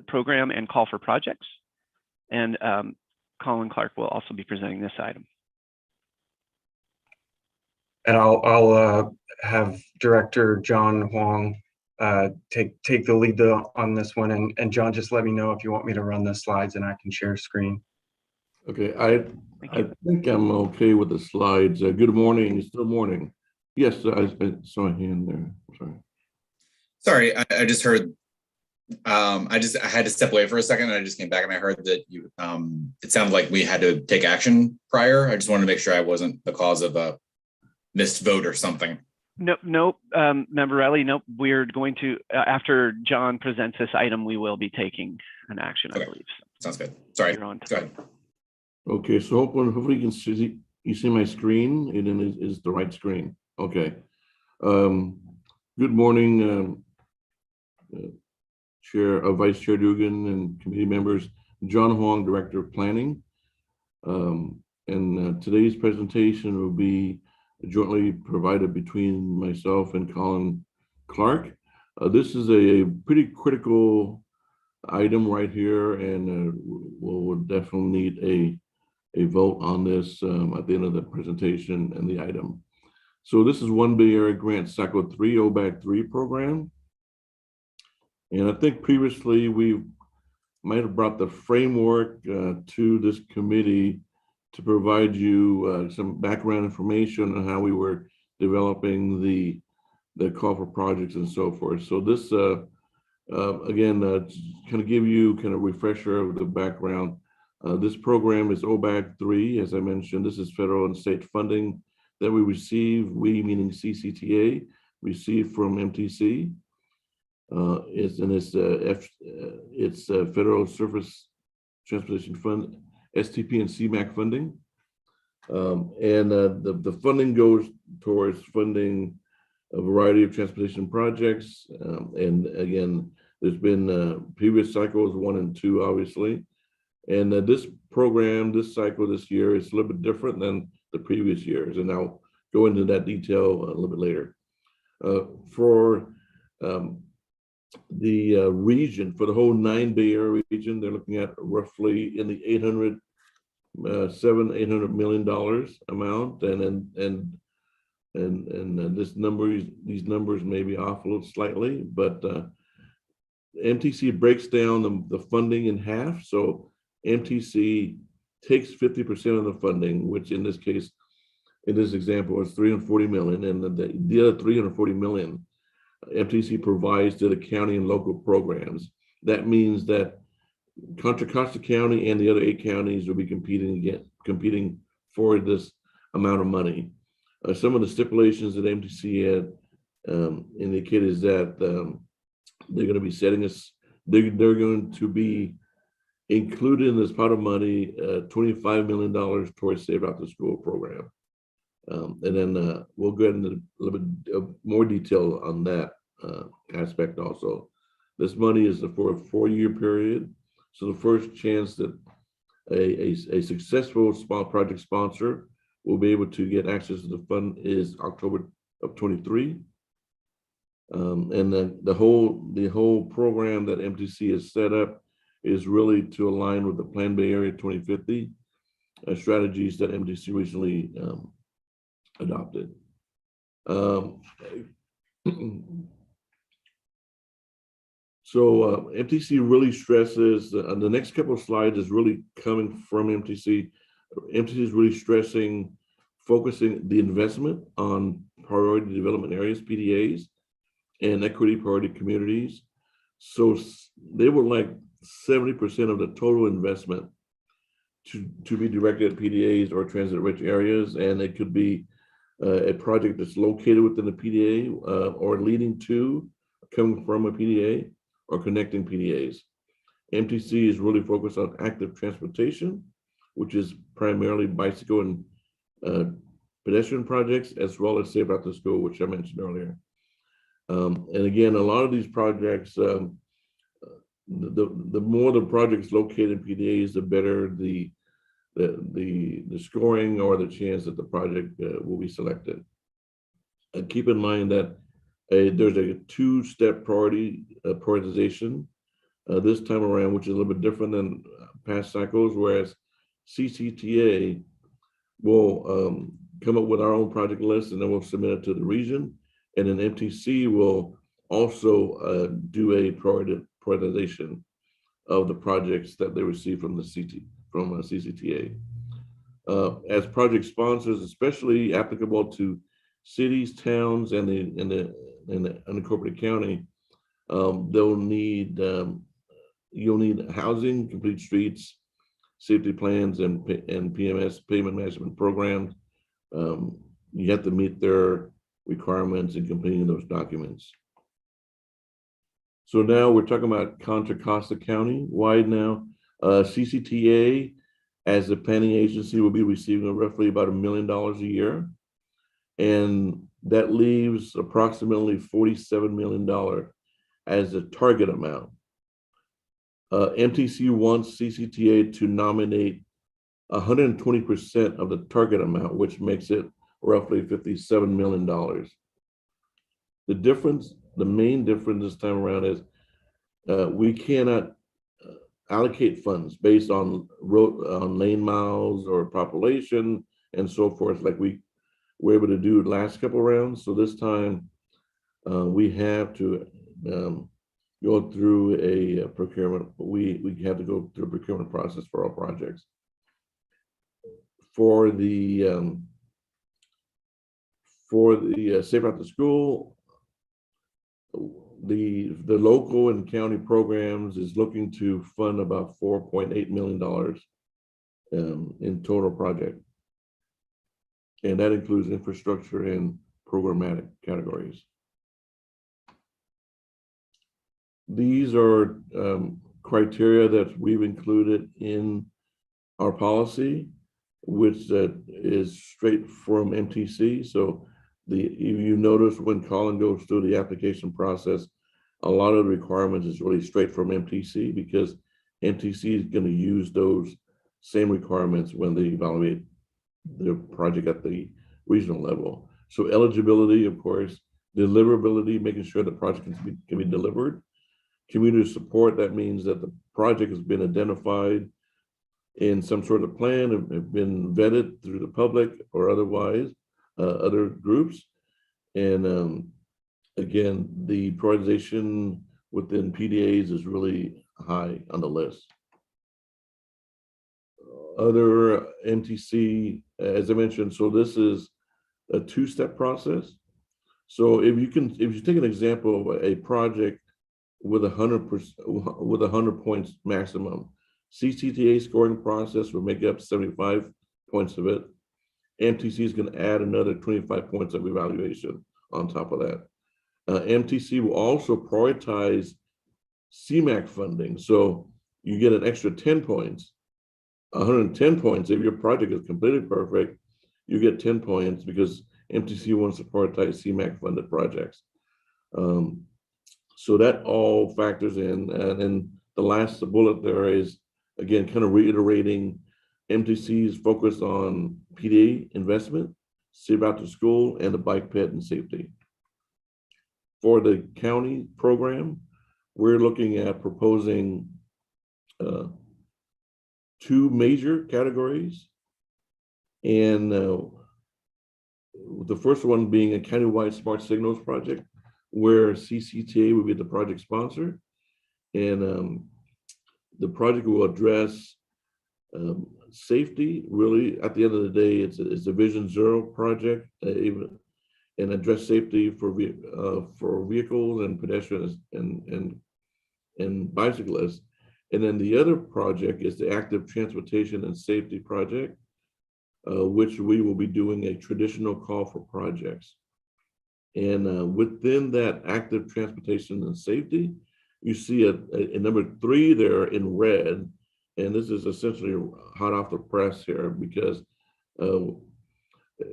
program and call for projects. And Colin Clark will also be presenting this item. And I'll have Director John Huang take the lead on this one. And John, just let me know if you want me to run the slides and I can share screen. Okay, I think I'm okay with the slides. Good morning. It's still morning. Yes, I saw a hand there. Sorry. I just heard. I had to step away for a second, and I just came back and I heard that you. It sounded like we had to take action prior. I just wanted to make sure I wasn't the cause of a missed vote or something. Nope. Member Riley, nope. We're going to after John presents this item, we will be taking an action. Okay. I believe. So. Sounds good. Sorry. You're on. Go ahead. Okay, so hopefully you see my screen, and then is the right screen. Okay. Good morning, Vice Chair Dugan and committee members. John Huang, Director of Planning. And today's presentation will be jointly provided between myself and Colin Clark. This is a pretty critical item right here, and we'll definitely need a vote on this at the end of the presentation and the item. So this is One Bay Area Grant Cycle 3 OBAG 3 program. And I think previously we might have brought the framework to this committee to provide you some background information on how we were developing the call for projects and so forth. So this, again, kind of give you kind of refresher of the background. This program is OBAG 3, as I mentioned. This is federal and state funding that we receive, we meaning CCTA, receive from MTC. It's Federal Surface Transportation Fund, STP and CMAQ funding. The funding goes towards funding a variety of transportation projects. And again, there's been previous cycles 1 and 2, obviously. And this program, this cycle this year is a little bit different than the previous years. And I'll go into that detail a little bit later. For the region, for the whole 9 Bay Area region, they're looking at roughly in the $800 million amount. And these numbers may be off a little slightly, but MTC breaks down the funding in half. So MTC takes 50% of the funding, which in this case, in this example, is $340 million, and the other $340 million MTC provides to the county and local programs. That means that Contra Costa County and the other 8 counties will be competing for this amount of money. Some of the stipulations that MTC had indicated is that they're going to be they're going to be included in this pot of money, $25 million towards Save Out the School program. And then we'll go into a little bit more detail on that aspect also. This money is for a 4-year period. So the first chance that a successful small project sponsor will be able to get access to the fund is October of 23. And then the whole program that MTC has set up is really to align with the Plan Bay Area 2050 strategies that MTC recently adopted. So MTC really stresses, the next couple of slides is really coming from MTC. MTC is really stressing, focusing the investment on priority development areas, PDAs, and equity priority communities. So they would like 70% of the total investment to be directed at PDAs or transit-rich areas, and it could be a project that's located within the PDA or leading to, coming from a PDA, or connecting PDAs. MTC is really focused on active transportation, which is primarily bicycle and pedestrian projects, as well as Save Out the School, which I mentioned earlier. And again, a lot of these projects, the more the projects located in PDAs, the better the scoring or the chance that the project will be selected. Keep in mind that there's a 2-step prioritization this time around, which is a little bit different than past cycles, whereas CCTA will come up with our own project list and then we'll submit it to the region. And then MTC will also do a prioritization of the projects that they receive from the CCTA. As project sponsors, especially applicable to cities, towns, and the unincorporated county, you'll need housing, complete streets, safety plans, and PMS, payment management programs. You have to meet their requirements in completing those documents. So now we're talking about Contra Costa County wide now. CCTA, as a planning agency, will be receiving roughly about $1 million a year. And that leaves approximately $47 million as a target amount. MTC wants CCTA to nominate 120% of the target amount, which makes it roughly $57 million. The difference, the main difference this time around is we cannot allocate funds based on lane miles or population and so forth, like we were able to do the last couple of rounds. So this time we have to go through a procurement. We have to go through a procurement process for all projects. For the Save Out the School, the local and county programs is looking to fund about $4.8 million in total project. And that includes infrastructure and programmatic categories. These are criteria that we've included in our policy, which is straight from MTC. So you notice when Colin goes through the application process, a lot of the requirements is really straight from MTC because MTC is going to use those same requirements when they evaluate the project at the regional level. So eligibility, of course, deliverability, making sure the project can be delivered. Community support, that means that the project has been identified in some sort of plan, have been vetted through the public or otherwise, other groups. And again, the prioritization within PDAs is really high on the list. Other MTC, as I mentioned, so this is a two-step process. So if you take an example of a project with 100 points maximum, CCTA scoring process will make up 75 points of it. MTC is going to add another 25 points of evaluation on top of that. MTC will also prioritize CMAQ funding. So you get an extra 10 points, 110 points. If your project is completely perfect, you get 10 points because MTC wants to prioritize CMAQ funded projects. So that all factors in. And the last bullet there is, again, kind of reiterating MTC's focus on PDA investment, safe route to school, and the bike ped and safety. For the county program, we're looking at proposing 2 major categories. And the first one being a countywide smart signals project, where CCTA will be the project sponsor. And the project will address safety. Really, at the end of the day, it's a Vision Zero project, and address safety for vehicles and pedestrians and bicyclists. And then the other project is the Active Transportation and Safety project, which we will be doing a traditional call for projects. And within that Active Transportation and Safety, you see a number 3 there in red. And this is essentially hot off the press here because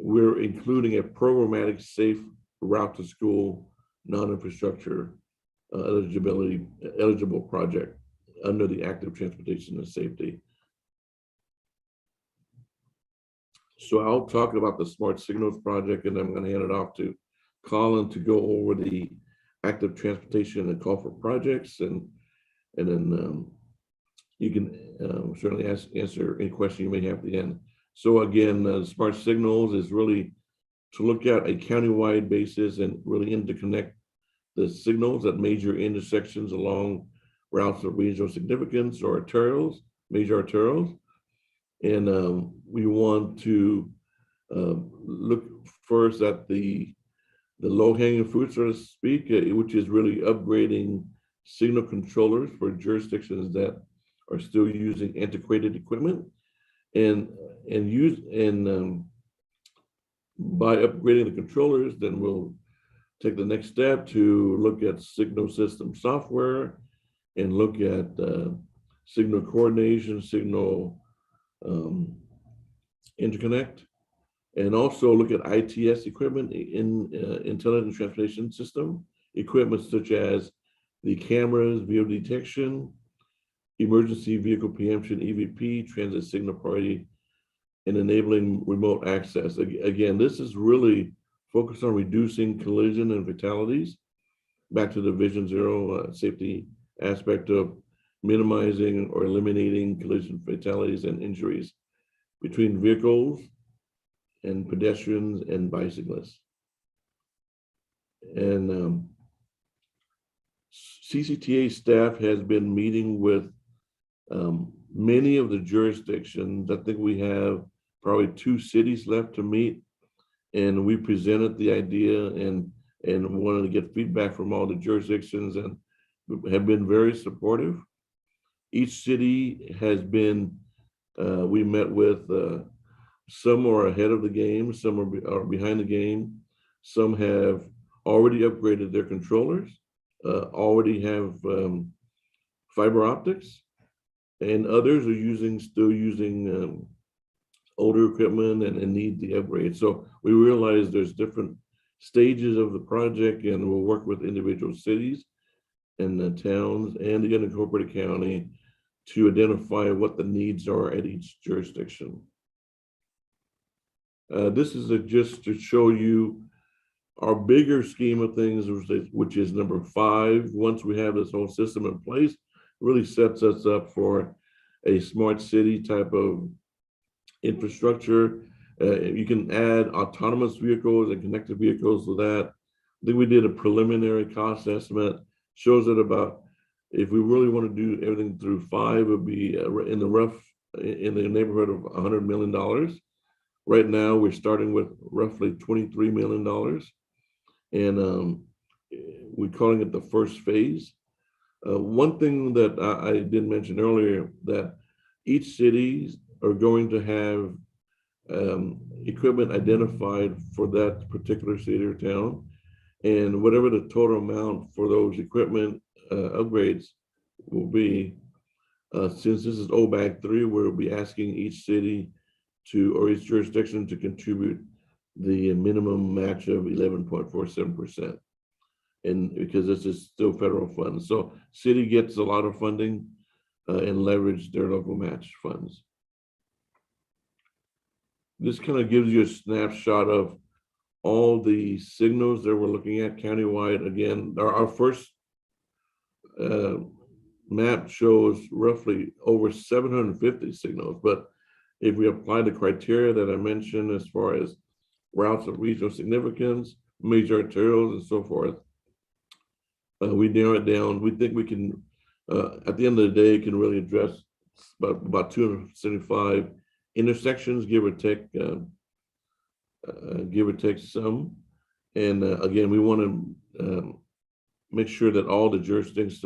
we're including a programmatic safe route to school non-infrastructure eligible project under the Active Transportation and Safety. So I'll talk about the Smart Signals project, and I'm going to hand it off to Colin to go over the Active Transportation and call for projects, and then you can certainly answer any question you may have at the end. So again, Smart Signals is really to look at a countywide basis and really interconnect the signals at major intersections along routes of regional significance or arterials, major arterials. And we want to look first at the low-hanging fruit, so to speak, which is really upgrading signal controllers for jurisdictions that are still using antiquated equipment, and by upgrading the controllers, then we'll take the next step to look at signal system software and look at signal coordination, signal interconnect, and also look at ITS equipment in intelligent transportation system, equipment such as the cameras, VO detection, emergency vehicle preemption, EVP, transit signal priority, and enabling remote access. Again, this is really focused on reducing collision and fatalities, back to the Vision Zero safety aspect of minimizing or eliminating collision fatalities and injuries between vehicles and pedestrians and bicyclists. And CCTA staff has been meeting with many of the jurisdictions. I think we have probably 2 cities left to meet, and we presented the idea and wanted to get feedback from all the jurisdictions, and have been very supportive. Each city has been, we met with, some are ahead of the game, some are behind the game, some have already upgraded their controllers, already have fiber optics, and others are still using older equipment and need the upgrade. So we realize there's different stages of the project, and we'll work with individual cities and the towns and the unincorporated county to identify what the needs are at each jurisdiction. This is just to show you our bigger scheme of things, which is number 5. Once we have this whole system in place, really sets us up for a smart city type of infrastructure. You can add autonomous vehicles and connected vehicles to that. I think we did a preliminary cost estimate, shows that about, if we really want to do everything through 5, it would be in the neighborhood of $100 million. Right now, we're starting with roughly $23 million. And we're calling it the first phase. One thing that I did mention earlier, that each cities are going to have equipment identified for that particular city or town. And whatever the total amount for those equipment upgrades will be, since this is OBAG 3, we'll be asking each city or each jurisdiction to contribute the minimum match of 11.47%. And because this is still federal funds. So city gets a lot of funding and leverage their local match funds. This kind of gives you a snapshot of all the signals that we're looking at countywide. Again, our first map shows roughly over 750 signals, but if we apply the criteria that I mentioned as far as routes of regional significance, major arterials, and so forth, we narrow it down. We think we can, at the end of the day, can really address about 275 intersections, give or take some. And again, we want to make sure that all the jurisdictions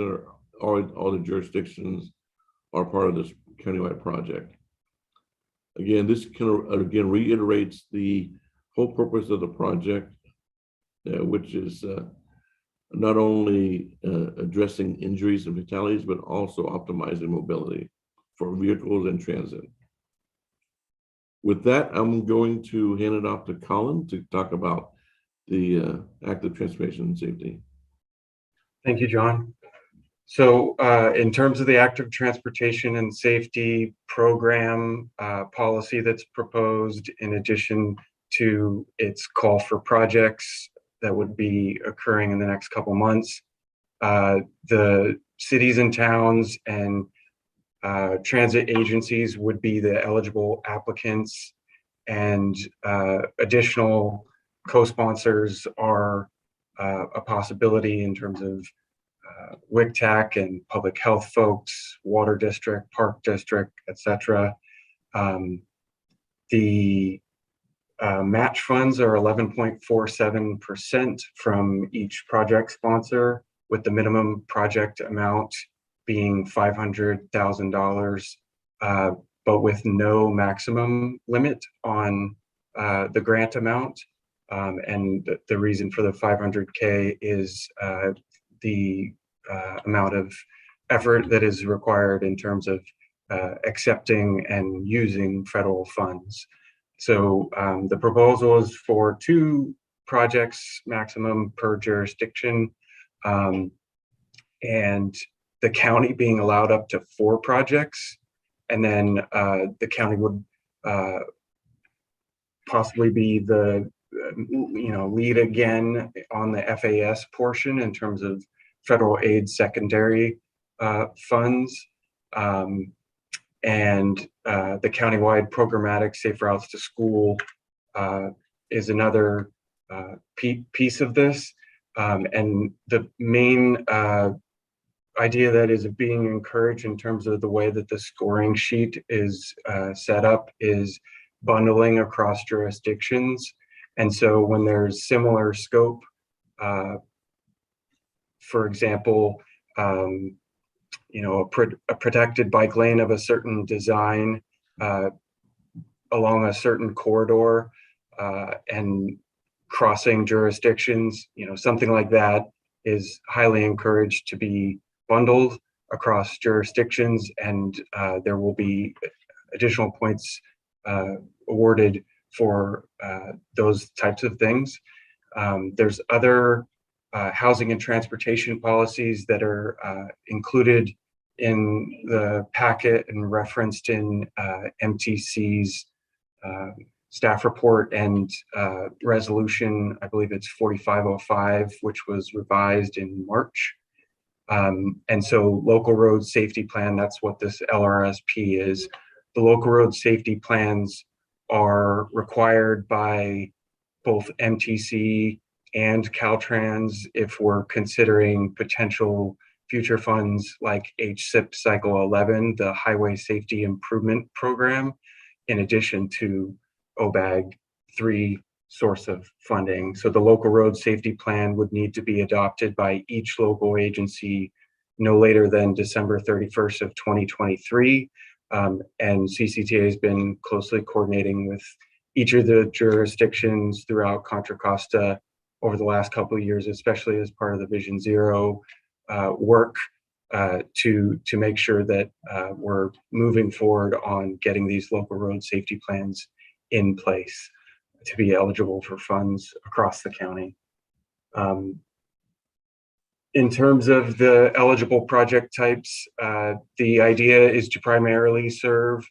are part of this countywide project. Again, this kind of reiterates the whole purpose of the project, which is not only addressing injuries and fatalities, but also optimizing mobility for vehicles and transit. With that, I'm going to hand it off to Colin to talk about the active transportation and safety. Thank you, John. So in terms of the active transportation and safety program policy that's proposed, in addition to its call for projects that would be occurring in the next couple months, the cities and towns and transit agencies would be the eligible applicants, and additional co-sponsors are a possibility in terms of WICTAC and public health folks, water district, park district, etc. The match funds are 11.47% from each project sponsor, with the minimum project amount being $500,000, but with no maximum limit on the grant amount. And the reason for the 500K is the amount of effort that is required in terms of accepting and using federal funds. So the proposal is for 2 projects maximum per jurisdiction, and the county being allowed up to 4 projects. And then the county would possibly be the lead again on the FAS portion in terms of federal aid secondary funds. And the countywide programmatic safe routes to school is another piece of this. And the main idea that is being encouraged in terms of the way that the scoring sheet is set up is bundling across jurisdictions. And so when there's similar scope, for example, a protected bike lane of a certain design along a certain corridor and crossing jurisdictions, something like that is highly encouraged to be bundled across jurisdictions, and there will be additional points awarded for those types of things. There's other housing and transportation policies that are included in the packet and referenced in MTC's staff report and resolution, I believe it's 4505, which was revised in March. And so local road safety plan, that's what this LRSP is. The local road safety plans are required by both MTC and Caltrans if we're considering potential future funds like HSIP Cycle 11, the Highway Safety Improvement Program, in addition to OBAG 3 source of funding. So the local road safety plan would need to be adopted by each local agency no later than December 31st of 2023. And CCTA has been closely coordinating with each of the jurisdictions throughout Contra Costa over the last couple of years, especially as part of the Vision Zero work to make sure that we're moving forward on getting these local road safety plans in place to be eligible for funds across the county. In terms of the eligible project types, the idea is to primarily serve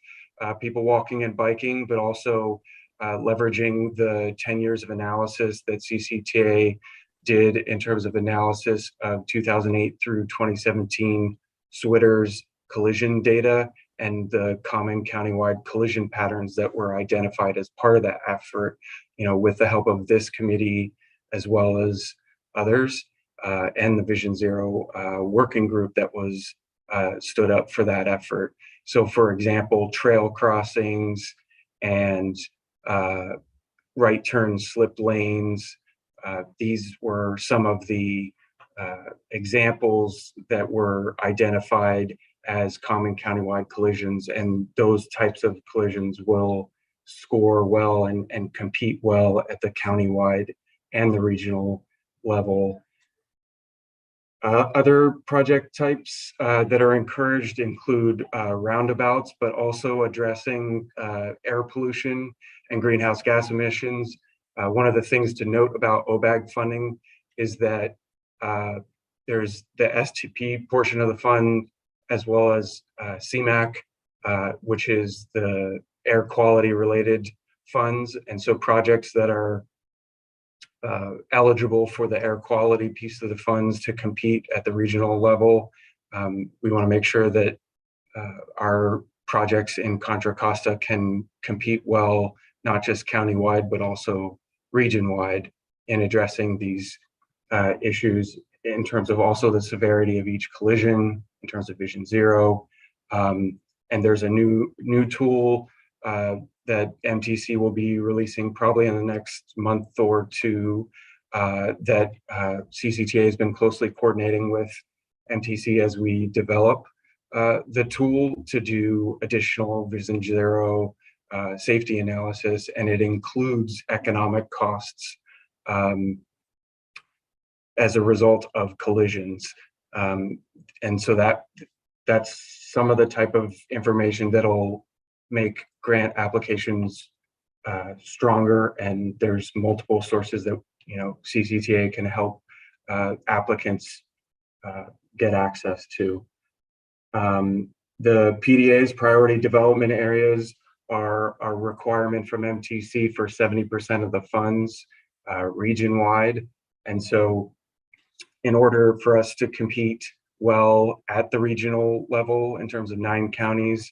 people walking and biking, but also leveraging the 10 years of analysis that CCTA did in terms of analysis of 2008 through 2017 SWITR's collision data and the common countywide collision patterns that were identified as part of that effort, with the help of this committee as well as others, and the Vision Zero working group that was stood up for that effort. So for example, trail crossings and right turn slip lanes, these were some of the examples that were identified as common countywide collisions, and those types of collisions will score well and compete well at the countywide and the regional level. Other project types that are encouraged include roundabouts, but also addressing air pollution and greenhouse gas emissions. One of the things to note about OBAG funding is that there's the STP portion of the fund, as well as CMAQ, which is the air quality related funds. And so projects that are eligible for the air quality piece of the funds to compete at the regional level, we want to make sure that our projects in Contra Costa can compete well, not just countywide, but also region-wide in addressing these issues in terms of also the severity of each collision, in terms of Vision Zero. And there's a new tool that MTC will be releasing probably in the next month or two that CCTA has been closely coordinating with MTC as we develop the tool to do additional Vision Zero safety analysis, and it includes economic costs as a result of collisions. And so that's some of the type of information that'll make grant applications stronger, and there's multiple sources that CCTA can help applicants get access to. The PDA's priority development areas are a requirement from MTC for 70% of the funds region-wide. And so in order for us to compete well at the regional level in terms of 9 counties,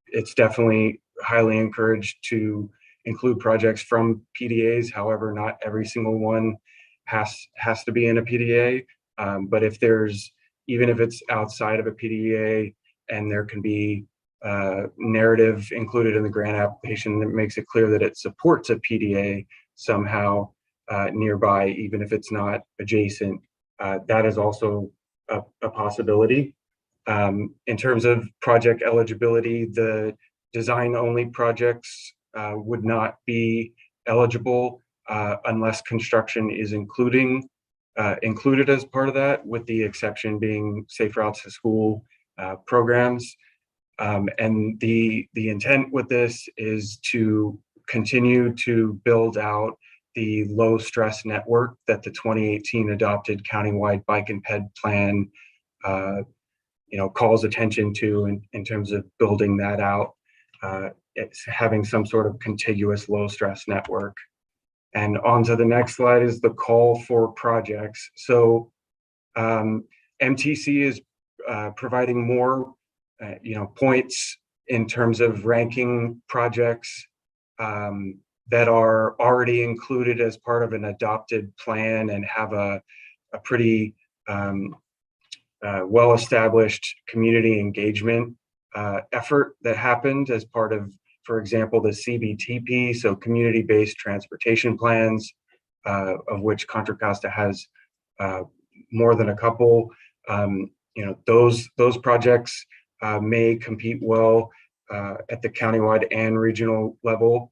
it's definitely highly encouraged to include projects from PDAs. However, not every single one has to be in a PDA. But even if it's outside of a PDA and there can be narrative included in the grant application that makes it clear that it supports a PDA somehow nearby, even if it's not adjacent, that is also a possibility. In terms of project eligibility, the design-only projects would not be eligible unless construction is included as part of that, with the exception being Safe Routes to School programs. And the intent with this is to continue to build out the low stress network that the 2018 adopted countywide bike and ped plan calls attention to in terms of building that out. It's having some sort of contiguous low stress network. And on to the next slide is the call for projects. So MTC is providing more points in terms of ranking projects that are already included as part of an adopted plan and have a pretty well-established community engagement effort that happened as part of, for example, the CBTP, so community-based transportation plans, of which Contra Costa has more than a couple. Those projects may compete well at the countywide and regional level,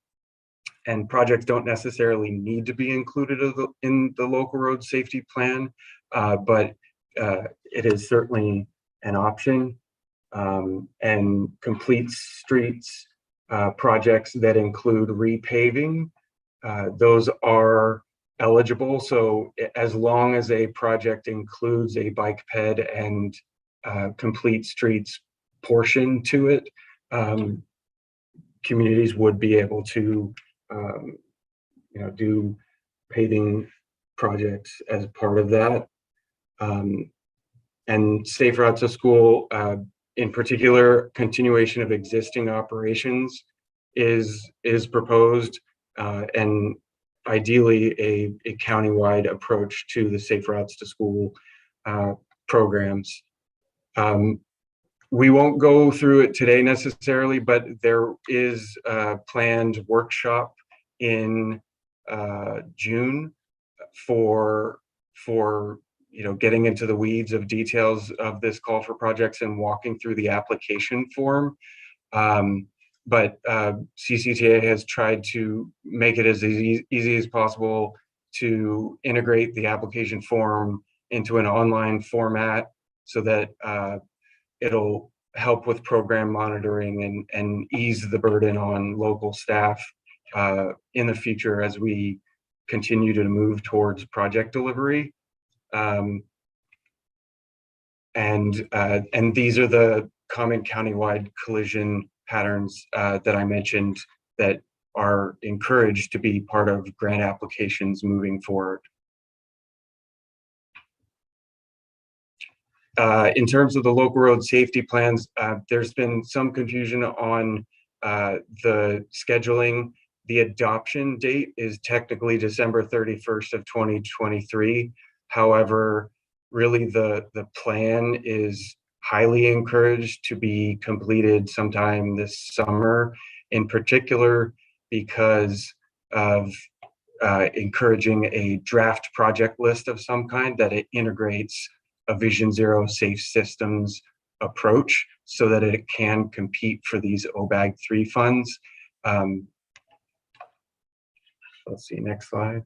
and projects don't necessarily need to be included in the local road safety plan, but it is certainly an option. And complete streets projects that include repaving, those are eligible. So as long as a project includes a bike ped and complete streets portion to it, communities would be able to do paving projects as part of that. And Safe Routes to School, in particular, continuation of existing operations is proposed, and ideally a countywide approach to the Safe Routes to School programs. We won't go through it today necessarily, but there is a planned workshop in June for getting into the weeds of details of this call for projects and walking through the application form. But CCTA has tried to make it as easy as possible to integrate the application form into an online format so that it'll help with program monitoring and ease the burden on local staff in the future as we continue to move towards project delivery. And these are the common countywide collision patterns that I mentioned that are encouraged to be part of grant applications moving forward. In terms of the local road safety plans, there's been some confusion on the scheduling. The adoption date is technically December 31st of 2023. However, really the plan is highly encouraged to be completed sometime this summer, in particular because of encouraging a draft project list of some kind that it integrates a Vision Zero safe systems approach so that it can compete for these OBAG 3 funds. Let's see, next slide.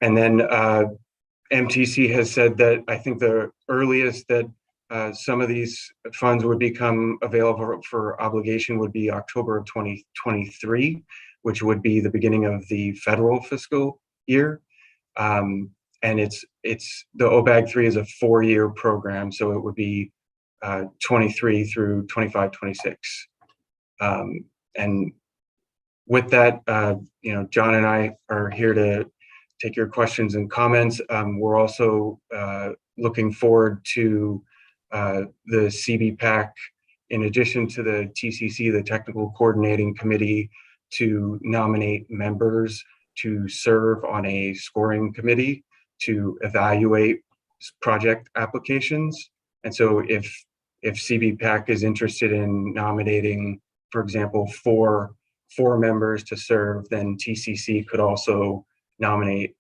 And then MTC has said that I think the earliest that some of these funds would become available for obligation would be October of 2023, which would be the beginning of the federal fiscal year. And it's the OBAG 3 is a 4-year program, so it would be 23 through 25, 26. And with that, John and I are here to take your questions and comments. We're also looking forward to the CBPAC, in addition to the TCC, the Technical Coordinating Committee, to nominate members to serve on a scoring committee to evaluate project applications. And so if CBPAC is interested in nominating, for example, four members to serve, then TCC could also nominate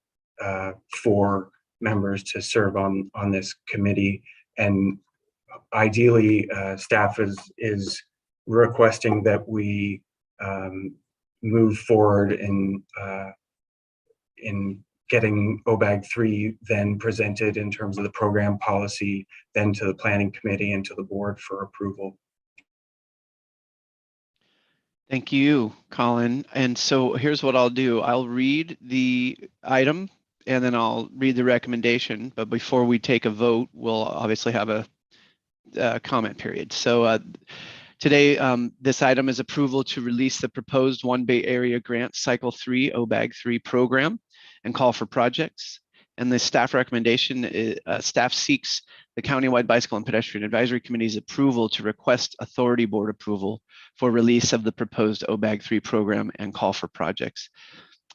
4 members to serve on this committee. And ideally, staff is requesting that we move forward in getting OBAG 3 then presented in terms of the program policy, then to the planning committee and to the board for approval. Thank you, Colin. And so here's what I'll do. I'll read the item and then I'll read the recommendation. But before we take a vote, we'll obviously have a comment period. So today, this item is approval to release the proposed One Bay Area Grant Cycle 3 OBAG 3 program and call for projects. And the staff recommendation is, staff seeks the Countywide Bicycle and Pedestrian Advisory Committee's approval to request authority board approval for release of the proposed OBAG 3 program and call for projects.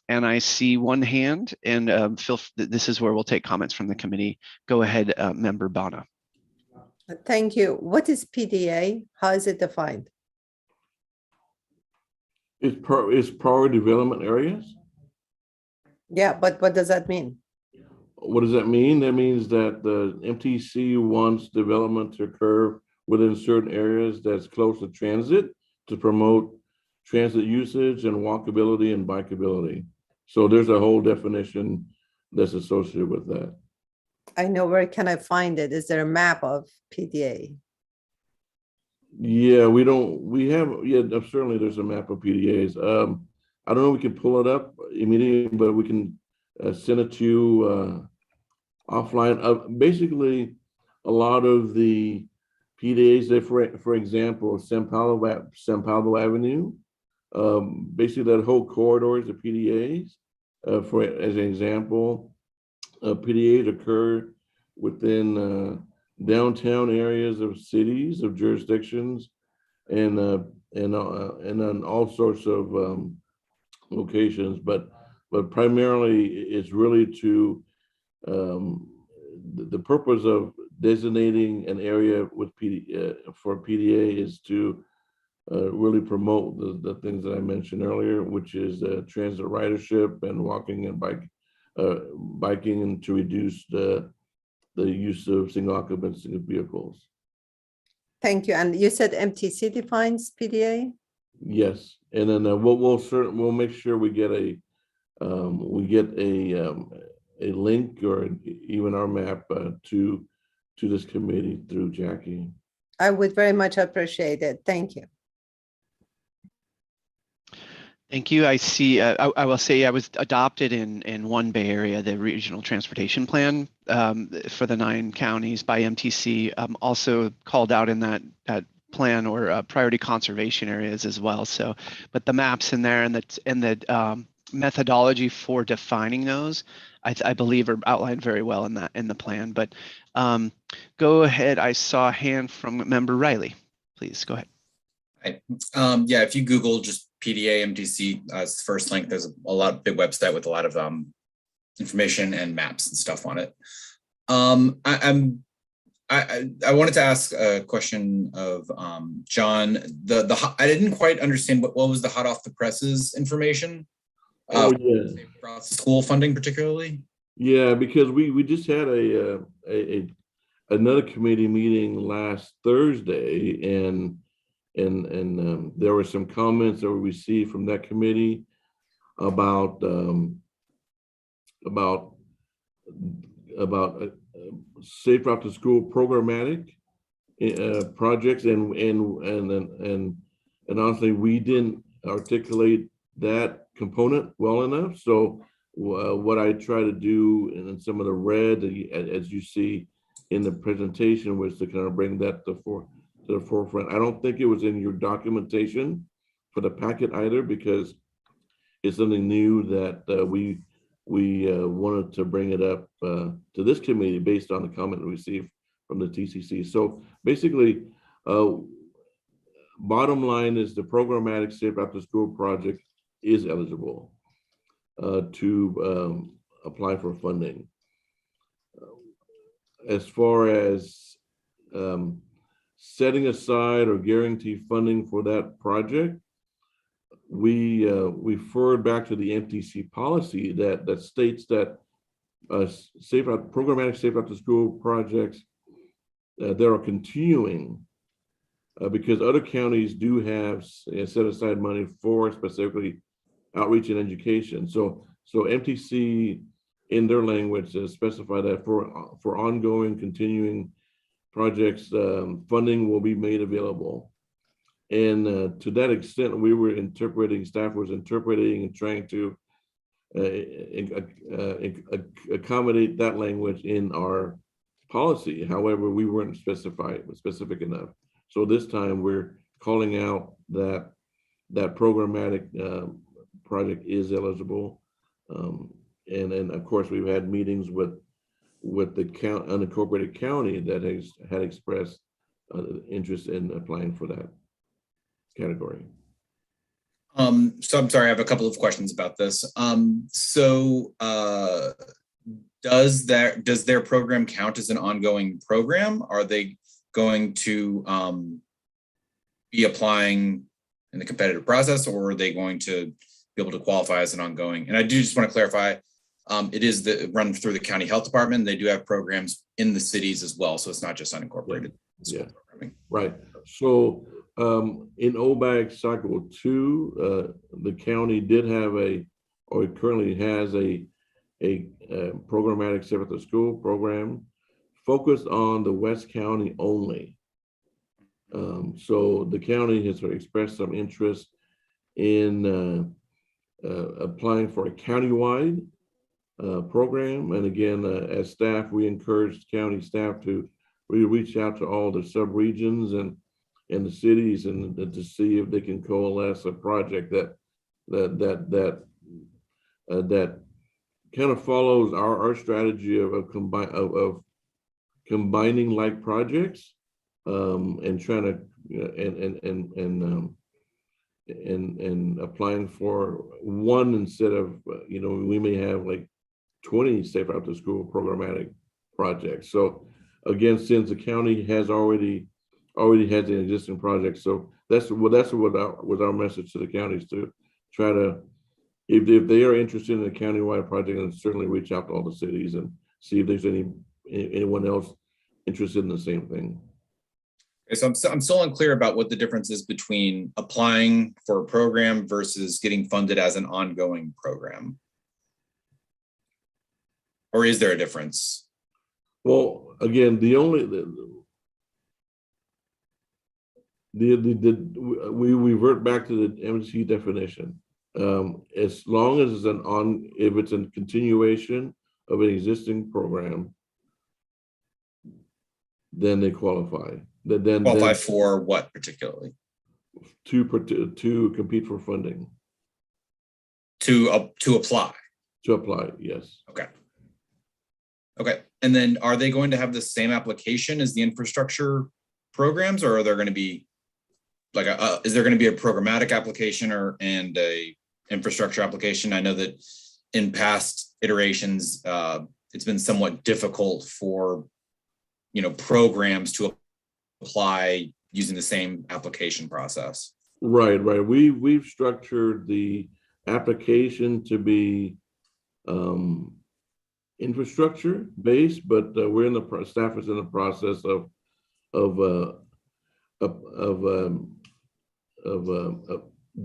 And I see one hand, and Phil, this is where we'll take comments from the committee. Go ahead, Member Bana. Thank you. What is PDA? How is it defined? It's priority development areas. Yeah, but what does that mean? What does that mean? That means that the MTC wants development to occur within certain areas that's close to transit to promote transit usage and walkability and bikeability. So there's a whole definition that's associated with that. I know, where can I find it? Is there a map of PDA? Yeah, certainly there's a map of PDAs. I don't know if we can pull it up immediately, but we can send it to you offline. Basically, a lot of the PDAs, for example, San Pablo Avenue, basically that whole corridor is the PDAs. As an example, PDAs occur within downtown areas of cities, of jurisdictions, and on all sorts of locations. But primarily, it's really to the purpose of designating an area with for PDA is to really promote the things that I mentioned earlier, which is transit ridership and walking and biking, and to reduce the use of single occupancy vehicles. Thank you. And you said MTC defines PDA? Yes, and then we'll make sure we get a link or even our map to this committee through Jackie. I would very much appreciate it. Thank you. Thank you. I see. I will say I was adopted in One Bay Area, the regional transportation plan for the 9 counties by MTC. Also called out in that plan or priority conservation areas as well. So, but the maps in there and the methodology for defining those, I believe, are outlined very well in the plan. But go ahead. I saw a hand from Member Riley. Please go ahead. Yeah, if you Google just PDA MTC as the first link, there's a big website with a lot of information and maps and stuff on it. I wanted to ask a question of John. I didn't quite understand what was the hot off the presses information. Yeah. School funding particularly. Yeah, because we just had another committee meeting last Thursday, and there were some comments that were received from that committee about safe route to school programmatic projects, and honestly, we didn't articulate that component well enough. So what I try to do, and some of the red, as you see in the presentation, was to kind of bring that to the forefront. I don't think it was in your documentation for the packet either, because it's something new that we wanted to bring it up to this committee based on the comment we received from the TCC. So basically, bottom line is the programmatic safe after school project is eligible to apply for funding. As far as setting aside or guarantee funding for that project, we referred back to the MTC policy that states that programmatic safe after school projects that are continuing because other counties do have set aside money for specifically outreach and education. So MTC in their language specify that for ongoing continuing projects, funding will be made available. And to that extent, staff was interpreting and trying to accommodate that language in our policy. However, we weren't specific enough. So this time we're calling out that programmatic project is eligible. And of course, we've had meetings with the unincorporated county that had expressed interest in applying for that category. So I'm sorry, I have a couple of questions about this. Does their program count as an ongoing program? Are they going to be applying in the competitive process, or are they going to be able to qualify as an ongoing? And I do just want to clarify, it is run through the county health department. They do have programs in the cities as well, so it's not just unincorporated. Yeah, right. So in OBAG Cycle 2, the county did have or it currently has a programmatic Safe at the School program focused on the West County only. So the county has expressed some interest in applying for a countywide program. And again, as staff, we encourage county staff to really reach out to all the sub-regions and the cities and to see if they can coalesce a project that kind of follows our strategy of combining like projects and trying to and applying for one instead of we may have like 20 Safe Out to School programmatic projects. So again, since the county has already has an existing project, so that's what our message to the counties, to try to, if they are interested in a countywide project, and certainly reach out to all the cities and see if there's anyone else interested in the same thing. Okay, so I'm still unclear about what the difference is between applying for a program versus getting funded as an ongoing program. Or is there a difference? Well, again, we revert back to the MC definition. As long as if it's a continuation of an existing program, then they qualify. Qualify for what particularly? To compete for funding. To apply. To apply, yes. Okay. Okay, and then are they going to have the same application as the infrastructure programs, or are there going to be like is there going to be a programmatic application and a infrastructure application? I know that in past iterations, it's been somewhat difficult for programs to apply using the same application process. Right. We've structured the application to be infrastructure based, but staff is in the process of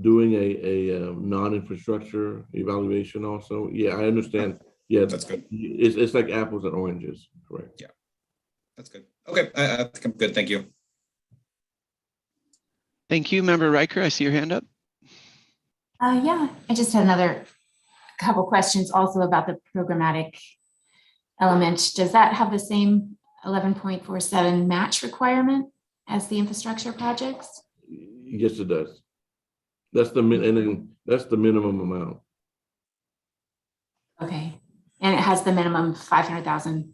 doing a non-infrastructure evaluation also. Yeah, I understand. Yeah, that's good. It's like apples and oranges, correct? Yeah, that's good. Okay, I think I'm good. Thank you. Thank you, Member Riker. I see your hand up. Yeah, I just had a couple questions also about the programmatic element. Does that have the same 11.47 match requirement as the infrastructure projects? Yes, it does. That's the minimum amount. Okay, and it has the minimum 500,000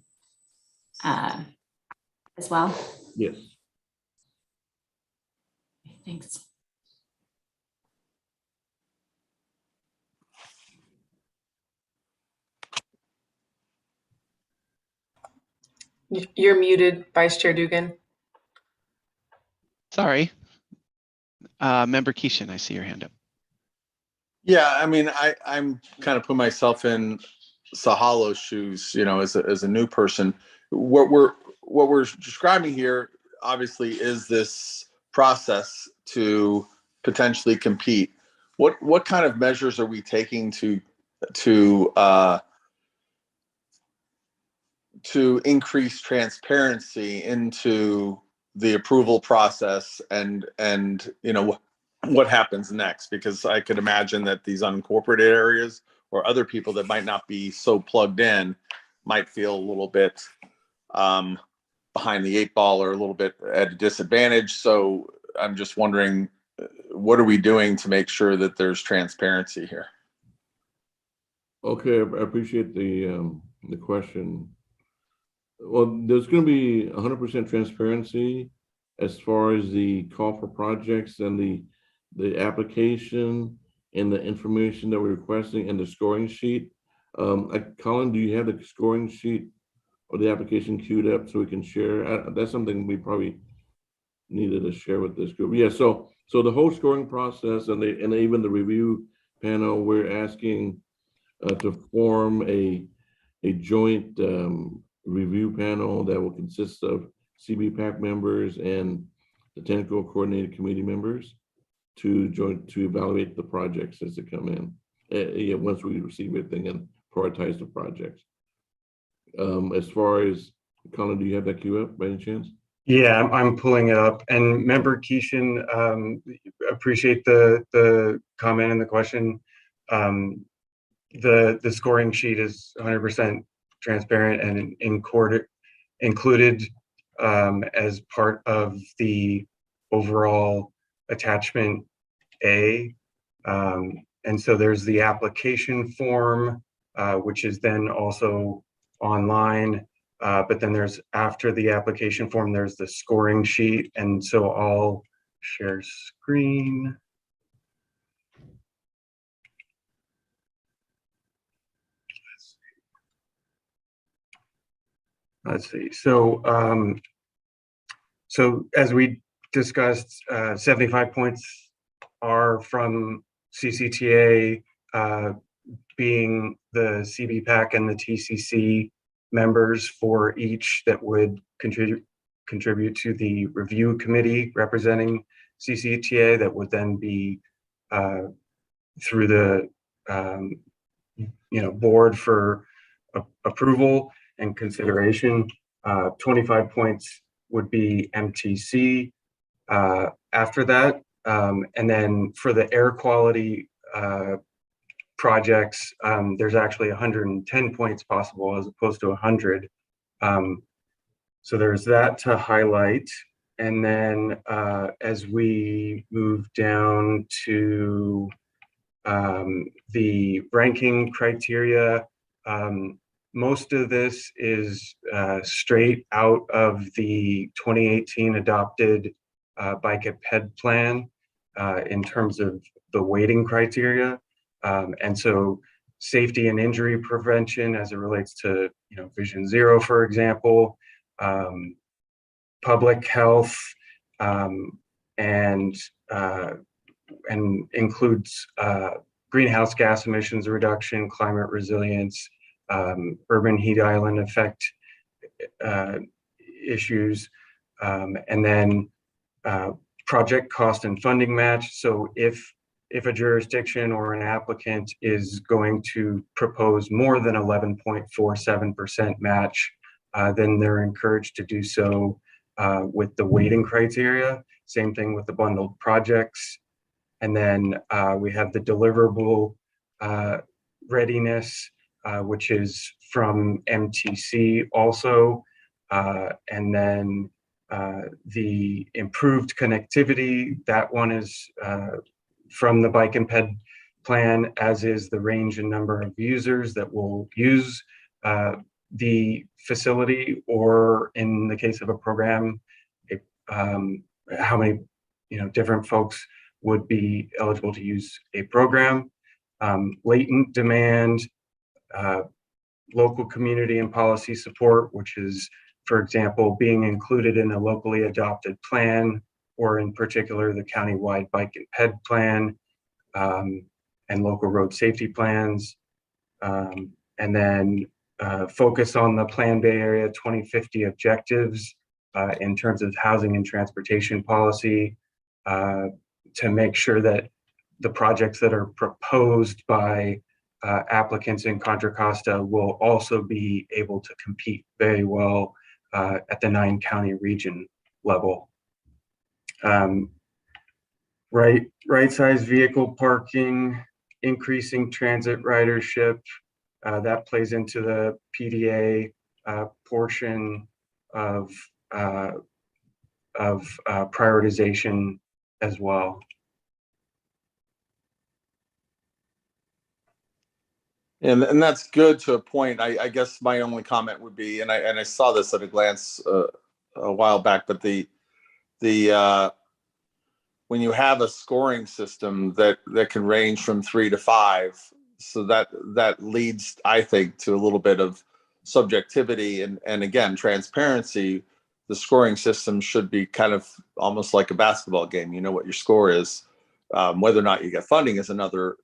as well? Yes. Thanks. You're muted, Vice Chair Dugan. Sorry. Member Keeshan, I see your hand up. Yeah, I mean, I'm kind of putting myself in Sahalo's shoes, as a new person. What we're describing here, obviously, is this process to potentially compete. What kind of measures are we taking to increase transparency into the approval process and what happens next? Because I could imagine that these unincorporated areas or other people that might not be so plugged in might feel a little bit behind the 8 ball or a little bit at a disadvantage. So I'm just wondering, what are we doing to make sure that there's transparency here? Okay, I appreciate the question. Well, there's going to be 100% transparency as far as the call for projects and the application and the information that we're requesting and the scoring sheet. Colin, do you have the scoring sheet or the application queued up so we can share? That's something we probably needed to share with this group. Yeah, so the whole scoring process and even the review panel, we're asking to form a joint review panel that will consist of CBPAC members and the technical coordinated committee members to evaluate the projects as they come in. Once we receive everything and prioritize the projects. As far as Colin, do you have that queue up by any chance? Yeah, I'm pulling it up. And Member Keeshan, appreciate the comment and the question. The scoring sheet is 100% transparent and included as part of the overall attachment A. And so there's the application form, which is then also online. But then there's, after the application form, there's the scoring sheet. And so I'll share screen. Let's see. So as we discussed, 75 points are from CCTA, being the CBPAC and the TCC members for each that would contribute to the review committee representing CCTA, that would then be through the board for approval and consideration. 25 points would be MTC after that. And then for the air quality projects, there's actually 110 points possible as opposed to 100. So there's that to highlight. And then as we move down to the ranking criteria, most of this is straight out of the 2018 adopted Bike at Ped plan in terms of the weighting criteria. And so safety and injury prevention as it relates to Vision Zero, for example, public health, and includes greenhouse gas emissions reduction, climate resilience, urban heat island effect issues, and then project cost and funding match. So if a jurisdiction or an applicant is going to propose more than 11.47% match, then they're encouraged to do so with the weighting criteria. Same thing with the bundled projects. And then we have the deliverable readiness, which is from MTC also. And then the improved connectivity, that one is from the Bike and Ped plan, as is the range and number of users that will use the facility, or in the case of a program, how many different folks would be eligible to use a program. Latent demand, local community and policy support, which is, for example, being included in a locally adopted plan, or in particular the countywide Bike and Ped plan, and local road safety plans. And then focus on the Plan Bay Area 2050 objectives in terms of housing and transportation policy, to make sure that the projects that are proposed by applicants in Contra Costa will also be able to compete very well at the 9-county region level. Right size vehicle parking increasing transit ridership, that plays into the PDA portion of prioritization as well. And that's good to a point. I guess my only comment would be, and I saw this at a glance a while back, but the when you have a scoring system that can range from 3 to 5, so that leads, I think, to a little bit of subjectivity and again transparency. The scoring system should be kind of almost like a basketball game. You know what your score is. Whether or not you get funding is another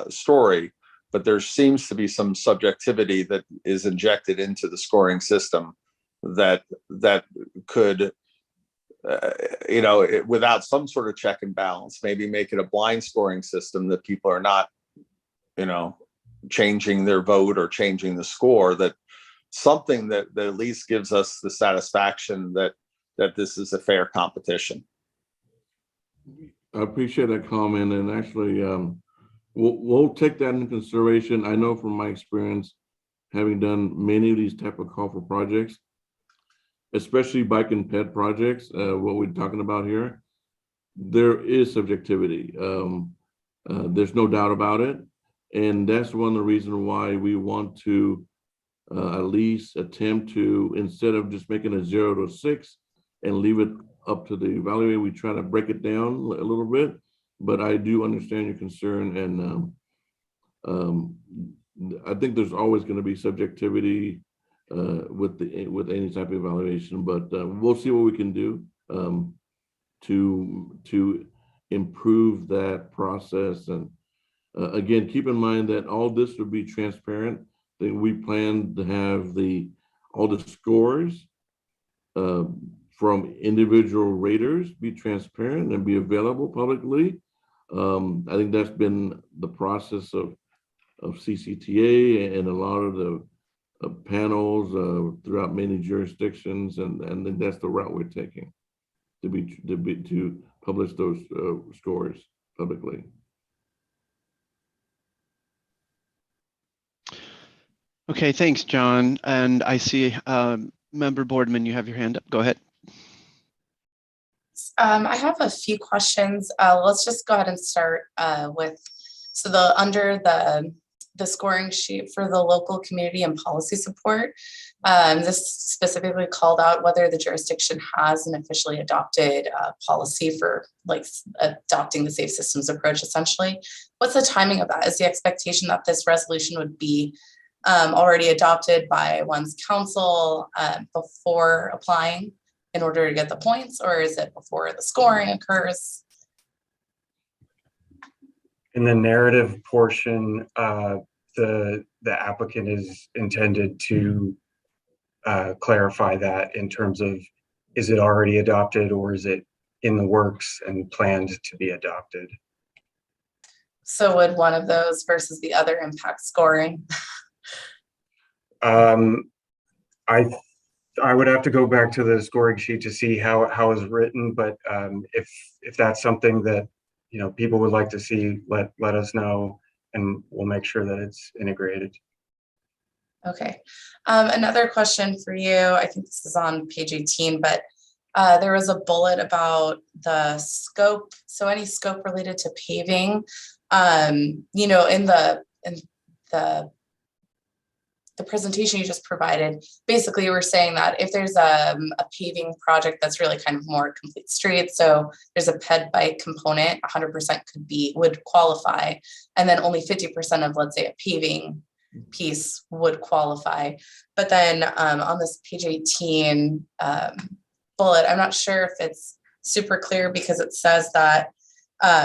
story. But there seems to be some subjectivity that is injected into the scoring system that could, without some sort of check and balance, maybe make it a blind scoring system that people are not, changing their vote or changing the score. That something that at least gives us the satisfaction that this is a fair competition. I appreciate that comment, and actually, we'll take that into consideration. I know from my experience, having done many of these type of call for projects, especially bike and ped projects, what we're talking about here, there is subjectivity. There's no doubt about it. And that's one of the reasons why we want to at least attempt to, instead of just making a 0 to 6 and leave it up to the evaluator, we try to break it down a little bit. But I do understand your concern, and I think there's always going to be subjectivity with any type of evaluation. But we'll see what we can do to improve that process. And again, keep in mind that all this will be transparent. That we plan to have all the scores from individual raters be transparent and be available publicly. I think that's been the process of CCTA and a lot of the panels throughout many jurisdictions, and I think that's the route we're taking to publish those scores publicly. Okay, thanks, John. And I see Member Boardman, you have your hand up. Go ahead. I have a few questions. Let's just go ahead and start with, so under the scoring sheet for the local community and policy support, this specifically called out whether the jurisdiction has an officially adopted policy for adopting the safe systems approach, essentially. What's the timing of that? Is the expectation that this resolution would be already adopted by one's council before applying in order to get the points, or is it before the scoring occurs? In the narrative portion, the applicant is intended to clarify that in terms of, is it already adopted or is it in the works and planned to be adopted? So would one of those versus the other impact scoring? I would have to go back to the scoring sheet to see how it's written, but if that's something that people would like to see, let us know, and we'll make sure that it's integrated. Okay. Another question for you. I think this is on page 18, but there was a bullet about the scope. So any scope related to paving, in the presentation you just provided, basically we're saying that if there's a paving project that's really kind of more complete street, so there's a ped bike component, 100% would qualify, and then only 50% of, let's say, a paving piece would qualify. But then on this page 18 bullet, I'm not sure if it's super clear, because it says that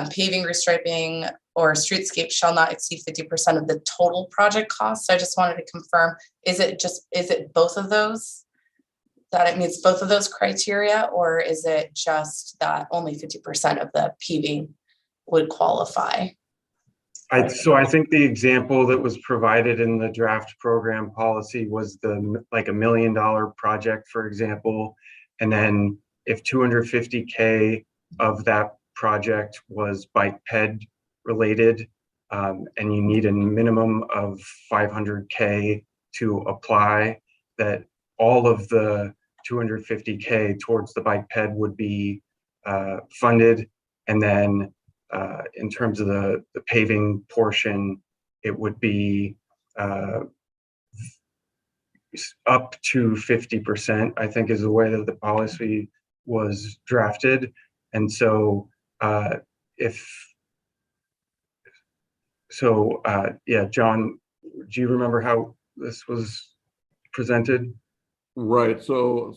paving, restriping, or streetscape shall not exceed 50% of the total project cost. So I just wanted to confirm, is it both of those, that it meets both of those criteria, or is it just that only 50% of the paving would qualify? So I think the example that was provided in the draft program policy was like $1 million project, for example. And then if 250K of that project was bike ped related, and you need a minimum of 500K to apply, that all of the 250K towards the bike ped would be funded. And then in terms of the paving portion, it would be up to 50%, I think, is the way that the policy was drafted. And so yeah, John, do you remember how this was presented? Right. So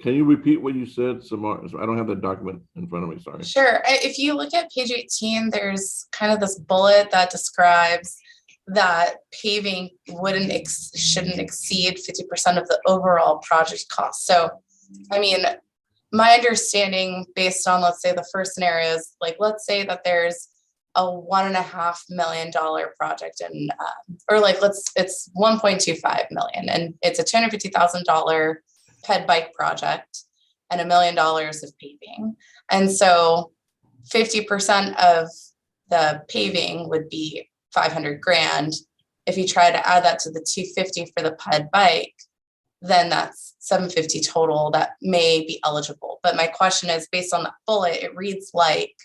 can you repeat what you said, Samar? I don't have the document in front of me. Sorry. Sure. If you look at page 18, there's kind of this bullet that describes that paving shouldn't exceed 50% of the overall project cost. So, I mean, my understanding based on, let's say, the first scenario is like, let's say that there's a $1.5 million project, and or like it's 1.25 million, and it's a $250,000 ped bike project and $1 million of paving. And so 50% of the paving would be 500 grand. If you try to add that to the 250 for the ped bike, then that's 750 total that may be eligible. But my question is, based on that bullet, it reads like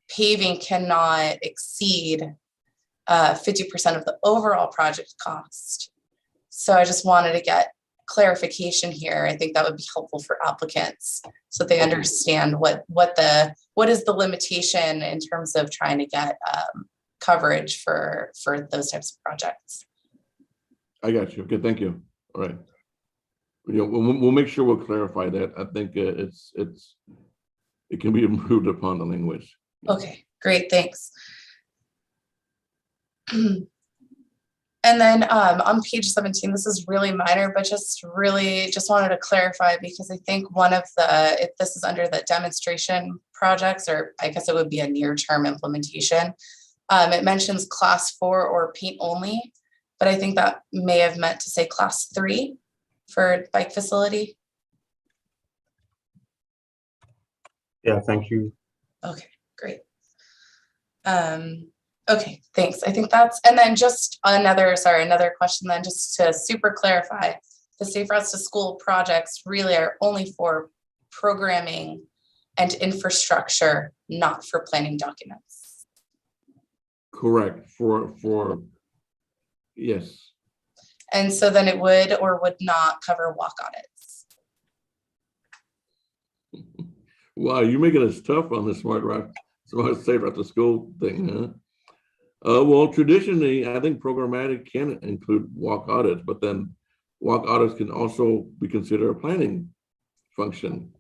paving cannot exceed 50% of the overall project cost. So I just wanted to get clarification here. I think that would be helpful for applicants so they understand what is the limitation in terms of trying to get coverage for those types of projects. I got you. Okay, thank you. All right. You know, we'll make sure we'll clarify that. I think it can be improved upon the language. Okay, great, thanks. And then on page 17, this is really minor, but just wanted to clarify, because I think one of if this is under the demonstration projects, or I guess it would be a near-term implementation. It mentions class 4 or paint only, but I think that may have meant to say class 3 for bike facility. Yeah, thank you. Okay, great. Okay, thanks. I think that's, and then just another question then, just to super clarify, the Safe Routes to School projects really are only for programming and infrastructure, not for planning documents. Correct. For yes. And so then it would or would not cover walk audits. Wow, you're making us tough on the smart Safe Route to School thing, huh? Well, traditionally, I think programmatic can include walk audits, but then walk audits can also be considered a planning function.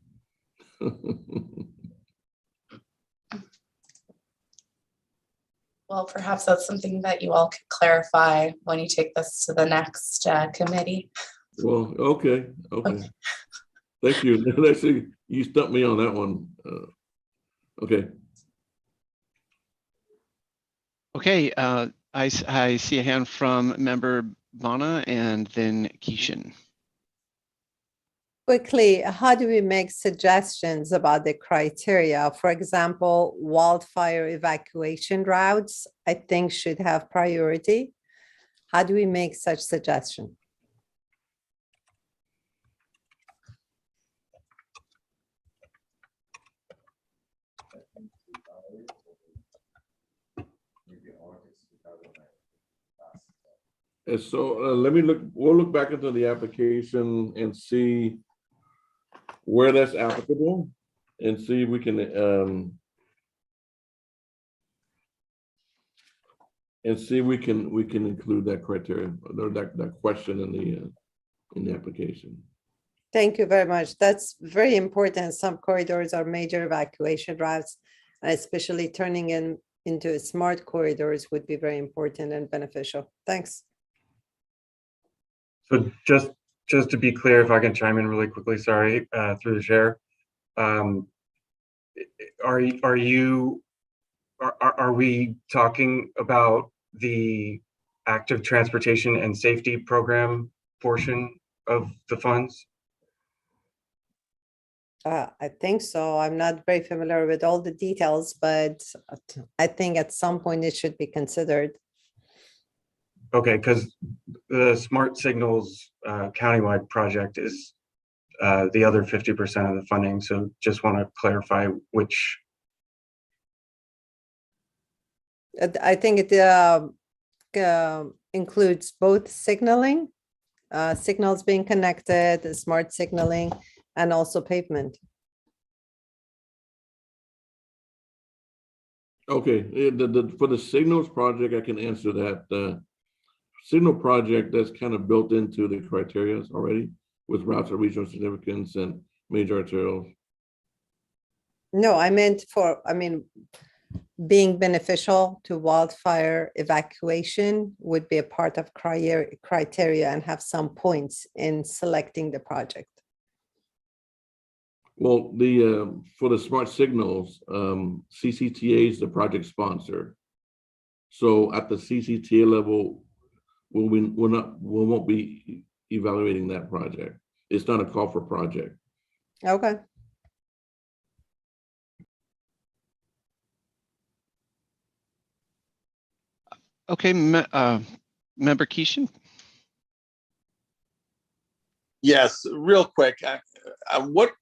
Well, perhaps that's something that you all could clarify when you take this to the next committee. Well, okay. Thank you. Actually, you stumped me on that one. Okay. Okay, I see a hand from member Bana and then Keishan. Quickly, how do we make suggestions about the criteria? For example, wildfire evacuation routes, I think, should have priority. How do we make such suggestion? And so we'll look back into the application and see where that's applicable, and see if we can include that criteria or that question in the application. Thank you very much. That's very important. Some corridors are major evacuation routes, and especially turning into smart corridors would be very important and beneficial. Thanks. So just to be clear, if I can chime in really quickly, sorry, through the chair. Are we talking about the active transportation and safety program portion of the funds? I think so. I'm not very familiar with all the details, but I think at some point it should be considered. Okay, because the smart signals countywide project is the other 50% of the funding. So just want to clarify which. I think it includes both signaling, signals being connected, smart signaling, and also pavement. Okay, for the signals project, I can answer that. Signal project that's kind of built into the criteria already with routes of regional significance and major arterials. No, I meant being beneficial to wildfire evacuation would be a part of criteria and have some points in selecting the project. Well, for the smart signals, CCTA is the project sponsor. So at the CCTA level, we won't be evaluating that project. It's not a call for project. Okay. Okay, Member Keeshan? Yes, real quick. What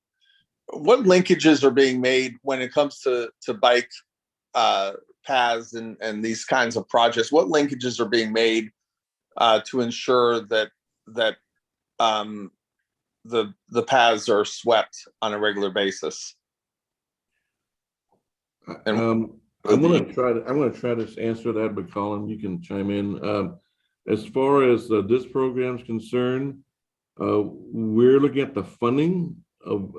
linkages are being made when it comes to bike paths and these kinds of projects? What linkages are being made to ensure that the paths are swept on a regular basis? I'm gonna try to answer that, but Colin, you can chime in. As far as this program is concerned, we're looking at the funding of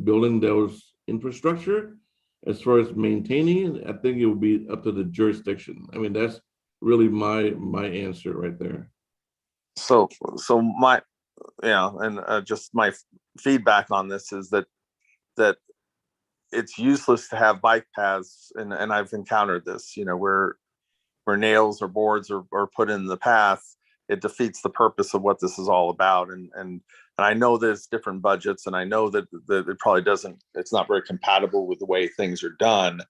building those infrastructure. As far as maintaining it, I think it would be up to the jurisdiction. I mean, that's really my answer right there. So my, and just my feedback on this is that it's useless to have bike paths, and I've encountered this, where nails or boards are put in the path. It defeats the purpose of what this is all about. And I know there's different budgets, and I know that it probably it's not very compatible with the way things are done,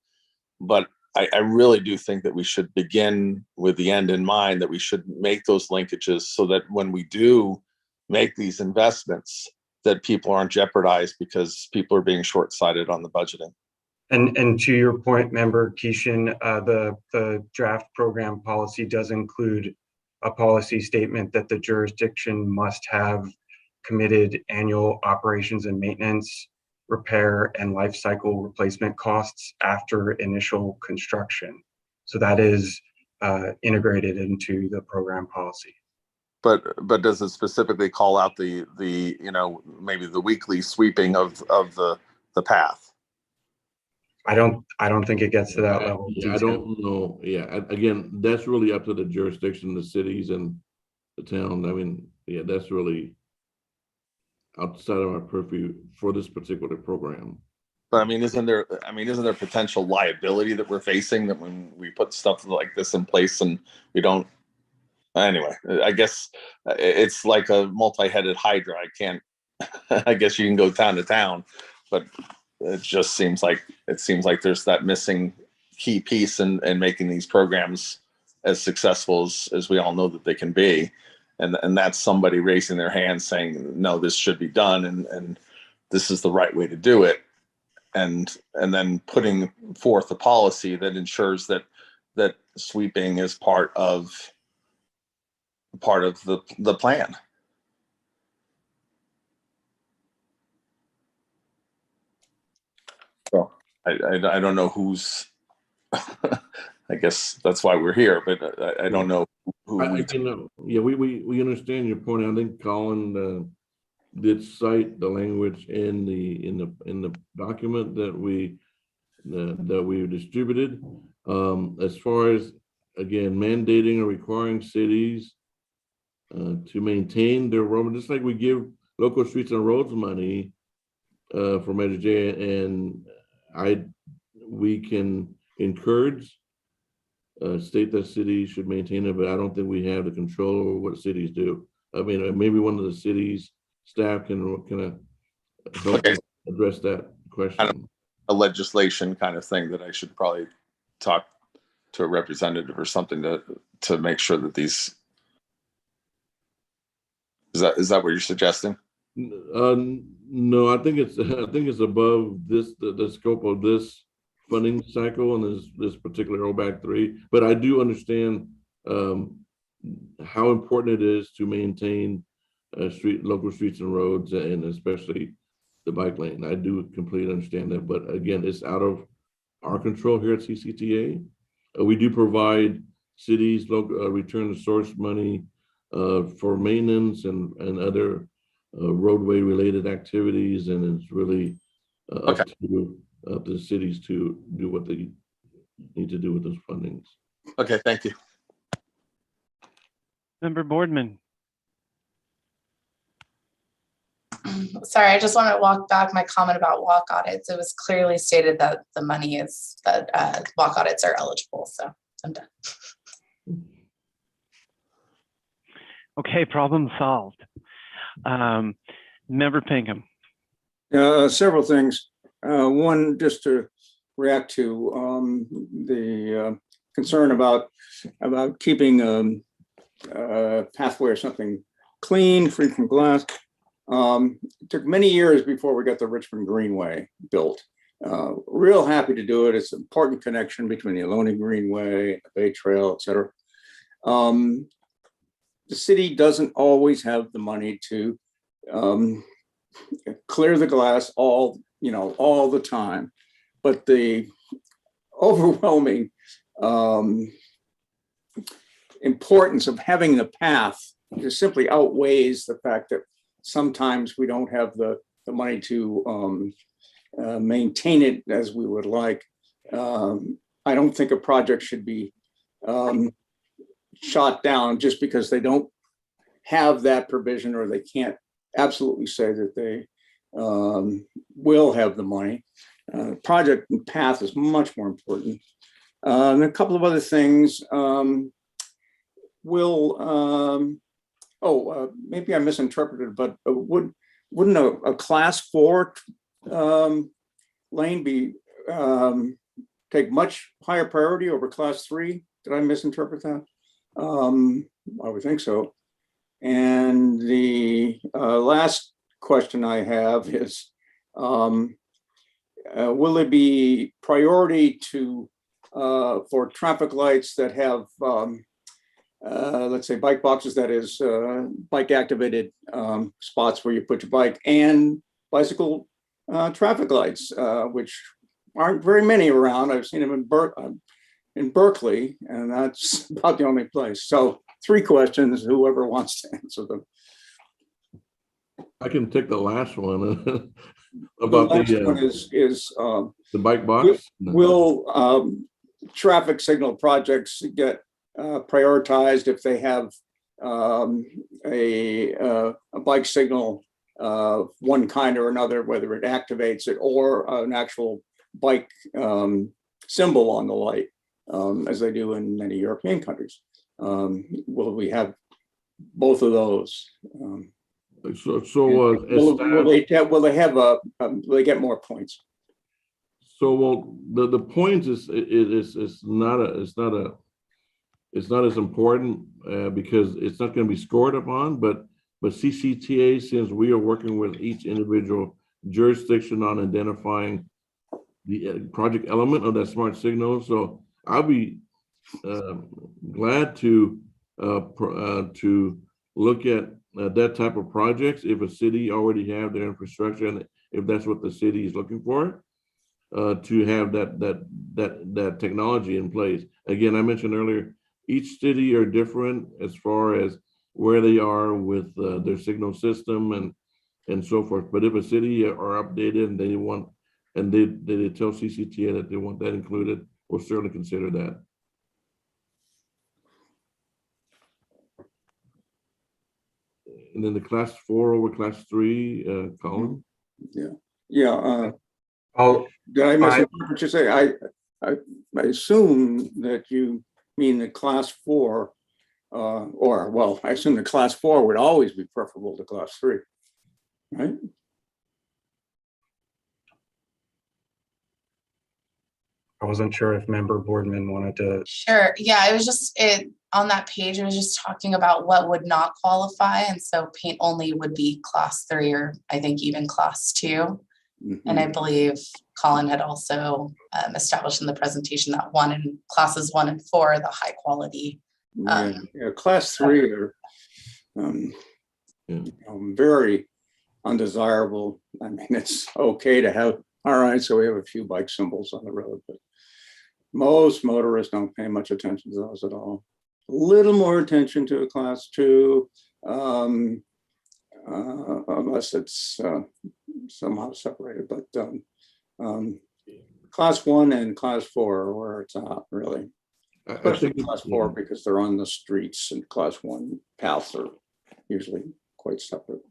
but I really do think that we should begin with the end in mind, that we should make those linkages so that when we do make these investments, that people aren't jeopardized because people are being short-sighted on the budgeting. And to your point, Member Keeshan, the draft program policy does include a policy statement that the jurisdiction must have committed annual operations and maintenance, repair, and life cycle replacement costs after initial construction. So that is integrated into the program policy. But does it specifically call out the maybe the weekly sweeping of the path? I don't think it gets to that level. I don't know. Yeah, again, that's really up to the jurisdiction, the cities and the town. I mean, yeah, that's really outside of our purview for this particular program. But I mean, isn't there potential liability that we're facing that when we put stuff like this in place and we don't? Anyway, I guess it's like a multi-headed hydra. I guess you can go town to town, but it just seems like there's that missing key piece in making these programs as successful as we all know that they can be. And that's somebody raising their hand saying, no, this should be done. And this is the right way to do it. And then putting forth a policy that ensures that sweeping is part of the plan. So I don't know who's, I guess that's why we're here, but I don't know who yeah, we understand your point. I think Colin did cite the language in the document that we distributed. As far as, again, mandating or requiring cities to maintain their road, just like we give local streets and roads money for Measure J, and we can encourage state that cities should maintain it, but I don't think we have the control over what cities do. I mean, maybe one of the cities staff can help. Okay. address that question. Kind of a legislation kind of thing that I should probably talk to a representative or something to make sure that these. Is that what you're suggesting? No, I think it's above the scope of this funding cycle and this particular OBAC 3. But I do understand how important it is to maintain local streets and roads, and especially the bike lane. I do completely understand that, but again, it's out of our control here at CCTA. We do provide cities local return to source money for maintenance and other roadway related activities, and it's really up to the cities to do what they need to do with those fundings. Okay, thank you. Member Boardman. Sorry, I just want to walk back my comment about walk audits. It was clearly stated that the money is that walk audits are eligible. So I'm done. Okay, problem solved. Member Pinkham. Several things. One, just to react to the concern about keeping a pathway or something clean, free from glass. It took many years before we got the Richmond Greenway built. Real happy to do it. It's an important connection between the Ohlone Greenway, the Bay Trail, et cetera. The city doesn't always have the money to clear the glass all the time, but the overwhelming importance of having the path just simply outweighs the fact that sometimes we don't have the money to maintain it as we would like. I don't think a project should be shot down just because they don't have that provision, or they can't absolutely say that they will have the money. Project and path is much more important. And a couple of other things. Maybe I misinterpreted, but wouldn't a class 4 lane be take much higher priority over class 3? Did I misinterpret that? I would think so. And the last question I have is, will there be priority for traffic lights that have let's say bike boxes, that is bike activated spots where you put your bike, and bicycle traffic lights, which aren't very many around. I've seen them in Berkeley, and that's about the only place. So 3 questions, whoever wants to answer them. I can take the last one about the last one is the bike box. Will traffic signal projects get prioritized if they have a bike signal of one kind or another, whether it activates it or an actual bike symbol on the light, as they do in many European countries? Will we have both of those? Will they get more points? So the points is not as important because it's not going to be scored upon, but CCTA, since we are working with each individual jurisdiction on identifying the project element of that smart signal, so I'll be glad to look at that type of projects if a city already have their infrastructure, and if that's what the city is looking for, to have that technology in place. Again, I mentioned earlier, each city are different as far as where they are with their signal system and so forth. But if a city are updated and they want, and they tell CCTA that they want that included, we'll certainly consider that. And then the class 4 over class 3, Colin? Yeah. Did I misinterpret what you say? I assume that you mean that class 4, I assume that class 4 would always be preferable to class 3, right? I wasn't sure if member Boardman wanted to. Sure. Yeah, it was just on that page, it was just talking about what would not qualify. And so paint only would be class 3, or I think even class 2. And I believe Colin had also established in the presentation that classes 1 and 4 are the high quality. Yeah, class 3 are very undesirable. I mean, it's okay to have, all right, so we have a few bike symbols on the road, but most motorists don't pay much attention to those at all. A little more attention to a class 2, unless it's somehow separated, but class 1 and class 4 are where it's at, really. Especially class 4 because they're on the streets, and class 1 paths are usually quite separate.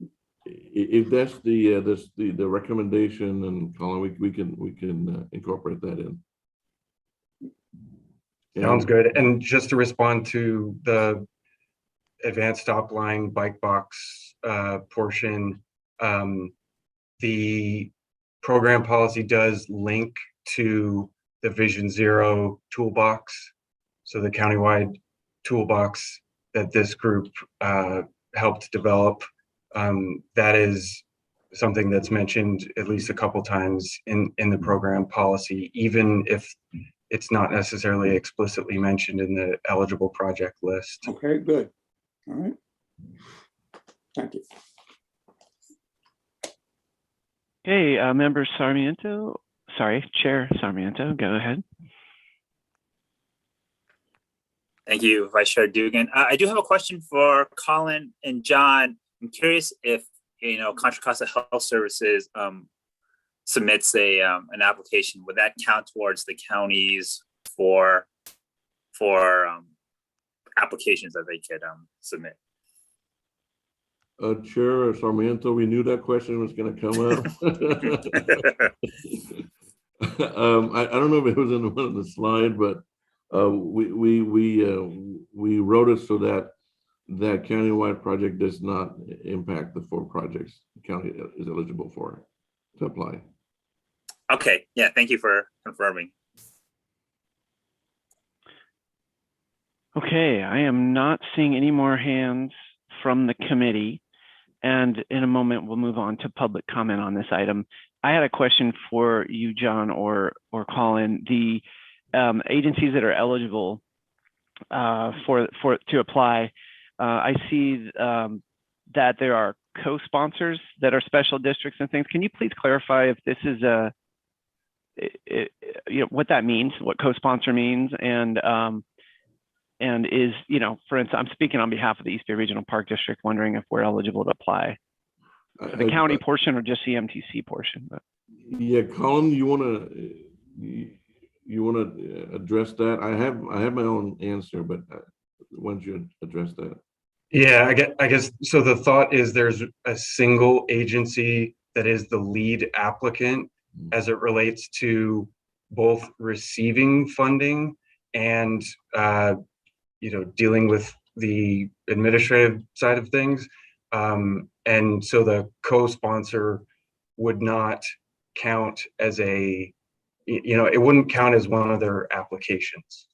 If that's the recommendation, and Colin, we can incorporate that in. Sounds good. And just to respond to the advanced stop line bike box portion, the program policy does link to the Vision Zero toolbox. So the countywide toolbox that this group helped develop, that is something that's mentioned at least a couple times in the program policy, even if it's not necessarily explicitly mentioned in the eligible project list. Okay, good. All right. Thank you. Okay, Member Sarmiento, Chair Sarmiento, go ahead. Thank you, Vice Chair Dugan. I do have a question for Colin and John. I'm curious if, Contra Costa Health Services submits an application, would that count towards the counties for applications that they could submit? Chair Sarmiento, we knew that question was going to come up. I don't know if it was in one of the slide, but we wrote it so that countywide project does not impact the 4 projects the county is eligible for to apply. Okay, yeah, thank you for confirming. Okay, I am not seeing any more hands from the committee. And in a moment, we'll move on to public comment on this item. I had a question for you, John or Colin. The agencies that are eligible to apply, I see that there are co-sponsors that are special districts and things. Can you please clarify if this is what that means, what co-sponsor means, and is, for instance, I'm speaking on behalf of the East Bay Regional Park District, wondering if we're eligible to apply for the county portion or just the MTC portion. But. Yeah, Colin, you wanna address that? I have my own answer, but why don't you address that? Yeah, I guess so. The thought is there's a single agency that is the lead applicant as it relates to both receiving funding and dealing with the administrative side of things. And so the co-sponsor would not count as it wouldn't count as one of their applications.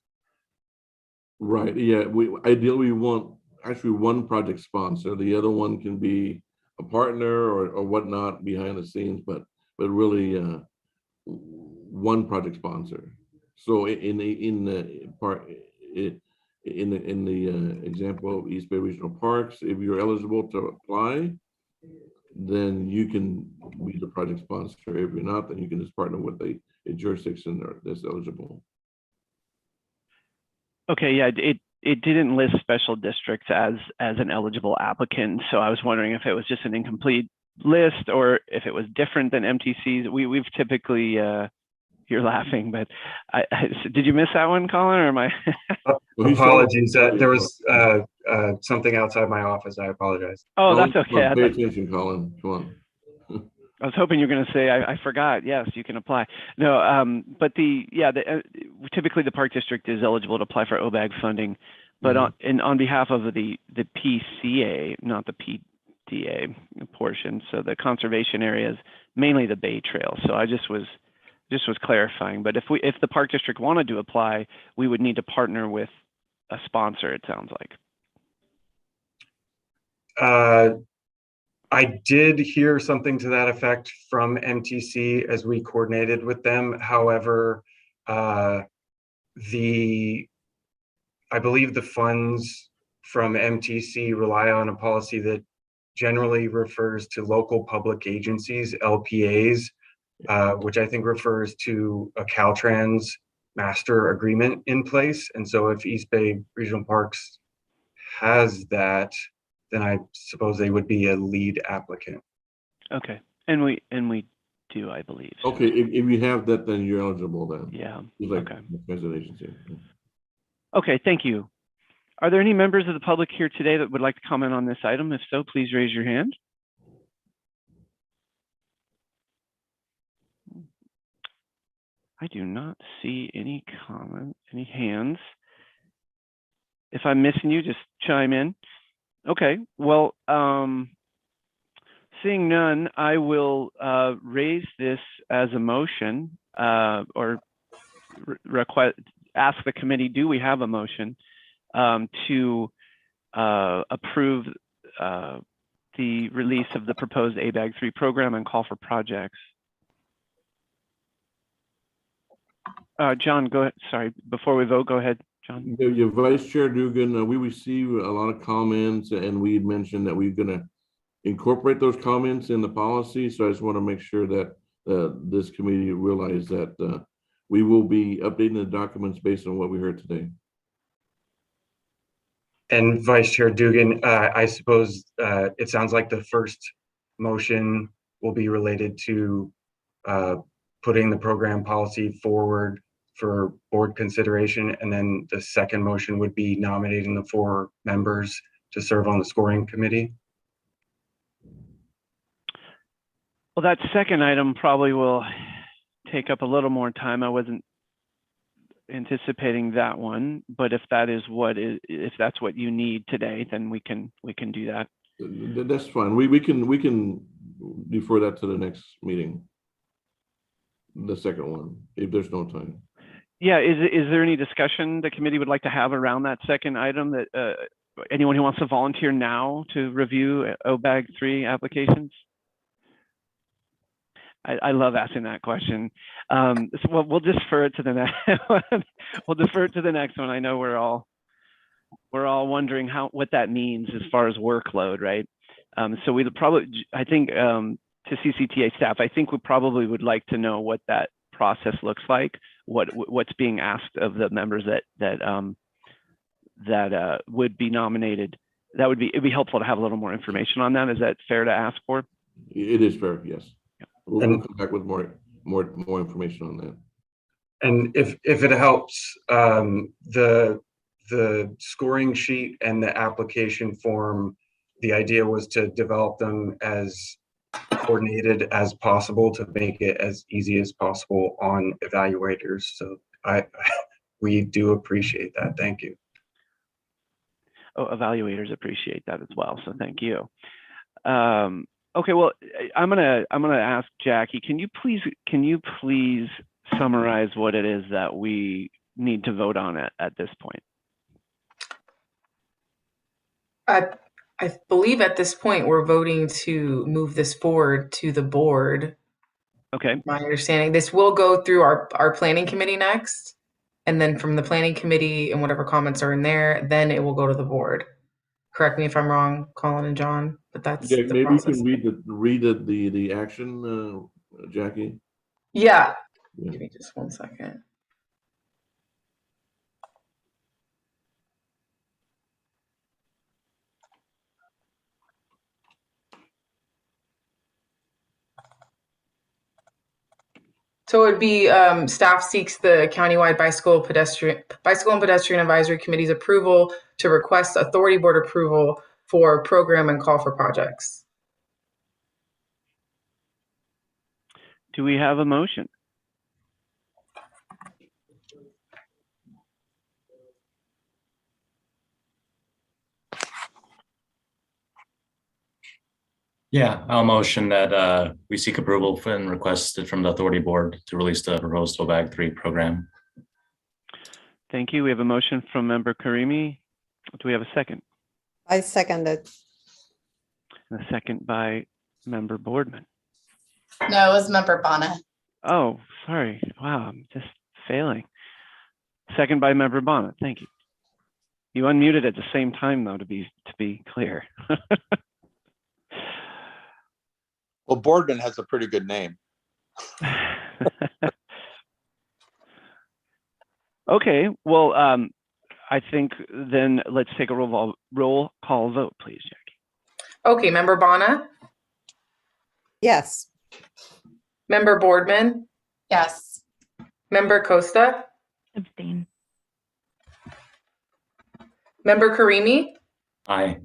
Right, yeah, we ideally want actually one project sponsor. The other one can be a partner or whatnot behind the scenes, but really one project sponsor. So in the example of East Bay Regional Parks, if you're eligible to apply, then you can be the project sponsor. If you're not, then you can just partner with a jurisdiction that's eligible. Okay, yeah, it didn't list special districts as an eligible applicant, so I was wondering if it was just an incomplete list or if it was different than MTCs. We've typically you're laughing, but did you miss that one, Colin, or am I? Apologies. There was something outside my office. I apologize. Oh, that's okay. Pay attention, Colin. Come on. I was hoping you're going to say I forgot. Yes, you can apply. No, but typically the Park District is eligible to apply for OBAG funding, but on behalf of the PCA, not the PDA portion, so the conservation areas, mainly the Bay Trail. So I just was just was clarifying. But if the park district wanted to apply, we would need to partner with a sponsor, it sounds like. I did hear something to that effect from MTC as we coordinated with them. However, I believe the funds from MTC rely on a policy that generally refers to local public agencies, LPAs, which I think refers to a Caltrans master agreement in place. And so if East Bay Regional Parks has that, then I suppose they would be a lead applicant. Okay, and we do, I believe. Okay, if you have that, then you're eligible then. Yeah. It's like Okay. transit agency. Okay, thank you. Are there any members of the public here today that would like to comment on this item? If so, please raise your hand. I do not see any any hands. If I'm missing you, just chime in. Okay, well, seeing none, I will raise this as a motion or ask the committee, do we have a motion to approve the release of the proposed ABAG 3 program and call for projects? John, go ahead. Sorry, before we vote, go ahead, John. Your Vice Chair Dugan, we received a lot of comments, and we had mentioned that we're going to incorporate those comments in the policy. So I just want to make sure that this committee realize that we will be updating the documents based on what we heard today. And Vice Chair Dugan, I suppose it sounds like the first motion will be related to putting the program policy forward for board consideration. And then the second motion would be nominating the 4 members to serve on the scoring committee. Well, that second item probably will take up a little more time. I wasn't anticipating that one, but if that's what you need today, then we can do that. That's fine. We can defer that to the next meeting. The second one, if there's no time. Yeah, is there any discussion the committee would like to have around that second item? That anyone who wants to volunteer now to review OBAG 3 applications? I love asking that question. So we'll defer it to the next one. We'll defer it to the next one. I know we're all wondering what that means as far as workload, right? So we probably, I think, to CCTA staff, I think we probably would like to know what that process looks like, what's being asked of the members that would be nominated. It'd be helpful to have a little more information on that. Is that fair to ask for? It is fair, yes. Yeah. We'll come back with more information on that. And if it helps, the scoring sheet and the application form, the idea was to develop them as coordinated as possible to make it as easy as possible on evaluators. So we do appreciate that. Thank you. Oh, evaluators appreciate that as well. So thank you. Okay, well, I'm gonna ask Jackie. Can you please summarize what it is that we need to vote on at this point? I believe at this point we're voting to move this forward to the board. Okay. My understanding, this will go through our planning committee next, and then from the planning committee and whatever comments are in there, then it will go to the board. Correct me if I'm wrong, Colin and John, but that's the Maybe process. you can read the action, Jackie. Yeah. Give me just 1 second. So it would be staff seeks the Countywide Bicycle and Pedestrian Advisory Committee's approval to request authority board approval for program and call for projects. Do we have a motion? Yeah, I'll motion that we seek approval and requested from the authority board to release the proposed TOBAG 3 program. Thank you. We have a motion from member Karimi. Do we have a second? I second it. And a second by member Boardman. No, it was member Bonna. Oh, sorry. Wow, I'm just failing. Second by member Bonnet. Thank you. You unmuted at the same time, though, to be clear. Well, Boardman has a pretty good name. Okay, well, I think then let's take a roll call vote, please, Jackie. Okay, member Bonna, Yes. member Boardman, Yes. member Costa, Abstain. member Karimi, Aye.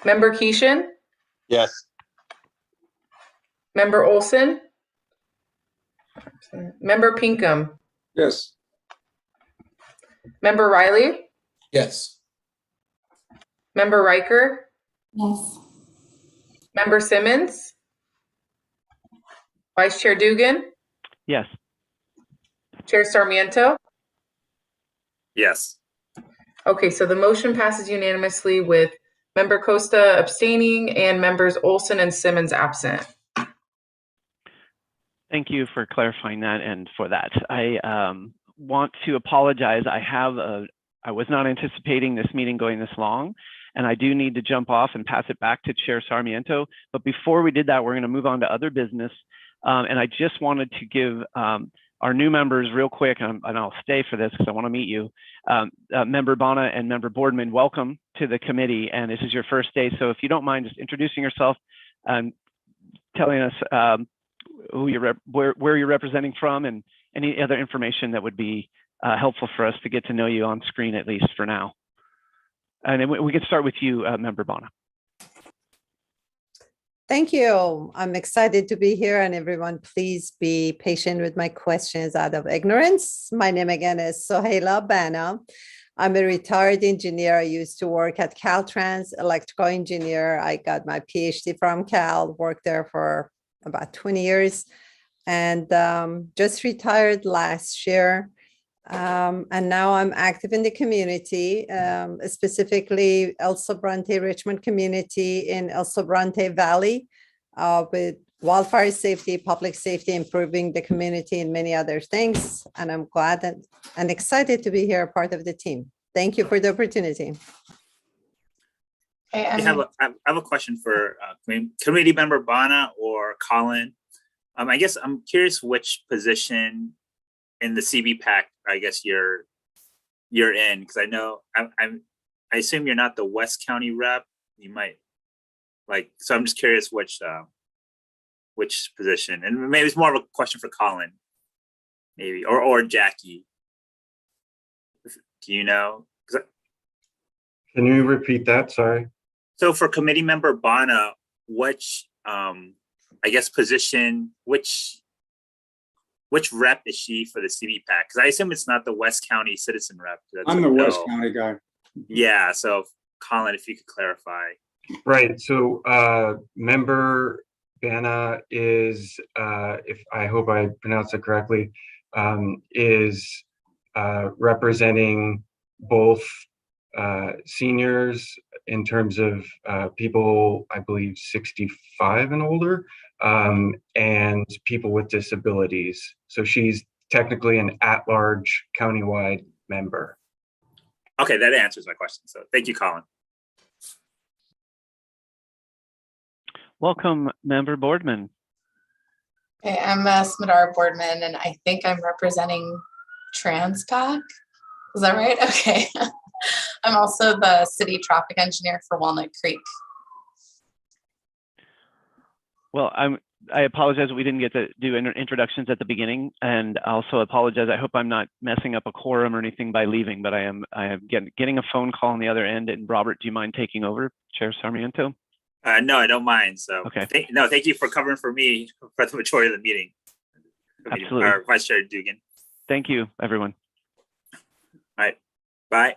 member Keeshan, Yes. member Olson, member Pinkham, Yes. member Riley, Yes. member Riker, Yes. member Simmons, Vice Chair Dugan, Yes. Chair Sarmiento. Yes. Okay, so the motion passes unanimously with member Costa abstaining and members Olson and Simmons absent. Thank you for clarifying that and for that. I want to apologize. I was not anticipating this meeting going this long, and I do need to jump off and pass it back to Chair Sarmiento. But before we did that, we're going to move on to other business. And I just wanted to give our new members real quick, and I'll stay for this because I want to meet you. Member Bonna and member Boardman, welcome to the committee. And this is your first day. So if you don't mind just introducing yourself and telling us who where you're representing from and any other information that would be helpful for us to get to know you on screen, at least for now. And then we can start with you, member Bonna. Thank you. I'm excited to be here, and everyone, please be patient with my questions out of ignorance. My name again is Sohaila Bana. I'm a retired engineer. I used to work at Caltrans, electrical engineer. I got my PhD from Cal, worked there for about 20 years, and just retired last year. And now I'm active in the community, specifically El Sobrante Richmond community in El Sobrante Valley, with wildfire safety, public safety, improving the community, and many other things. And I'm glad and excited to be here, part of the team. Thank you for the opportunity. Okay, I have a question for committee member Bonna or Colin. I guess I'm curious which position in the CBPAC, I guess you're in, because I know I assume you're not the West County rep. You might so I'm just curious which position, and maybe it's more of a question for Colin, maybe or Jackie. Do you know? Can you repeat that? Sorry. So for committee member Bonna, which I guess position, which rep is she for the CBPAC? Because I assume it's not the West County citizen rep. I'm the West County guy. Yeah. So Colin, if you could clarify. Right. So member Bana is, if I hope I pronounced it correctly, is representing both seniors in terms of people, I believe 65 and older, and people with disabilities. So she's technically an at-large countywide member. Okay, that answers my question. So thank you, Colin. Welcome, member Boardman. Okay, I'm Smadar Boardman, and I think I'm representing TransPAC. Is that right? Okay. I'm also the city traffic engineer for Walnut Creek. Well, I apologize that we didn't get to do introductions at the beginning, and also apologize. I hope I'm not messing up a quorum or anything by leaving, but I am getting a phone call on the other end. And Robert, do you mind taking over, Chair Sarmiento? No, I don't mind. So okay. Thank you for covering for me for the majority of the meeting. Absolutely. Vice Chair Dugan. Thank you, everyone. All right. Bye.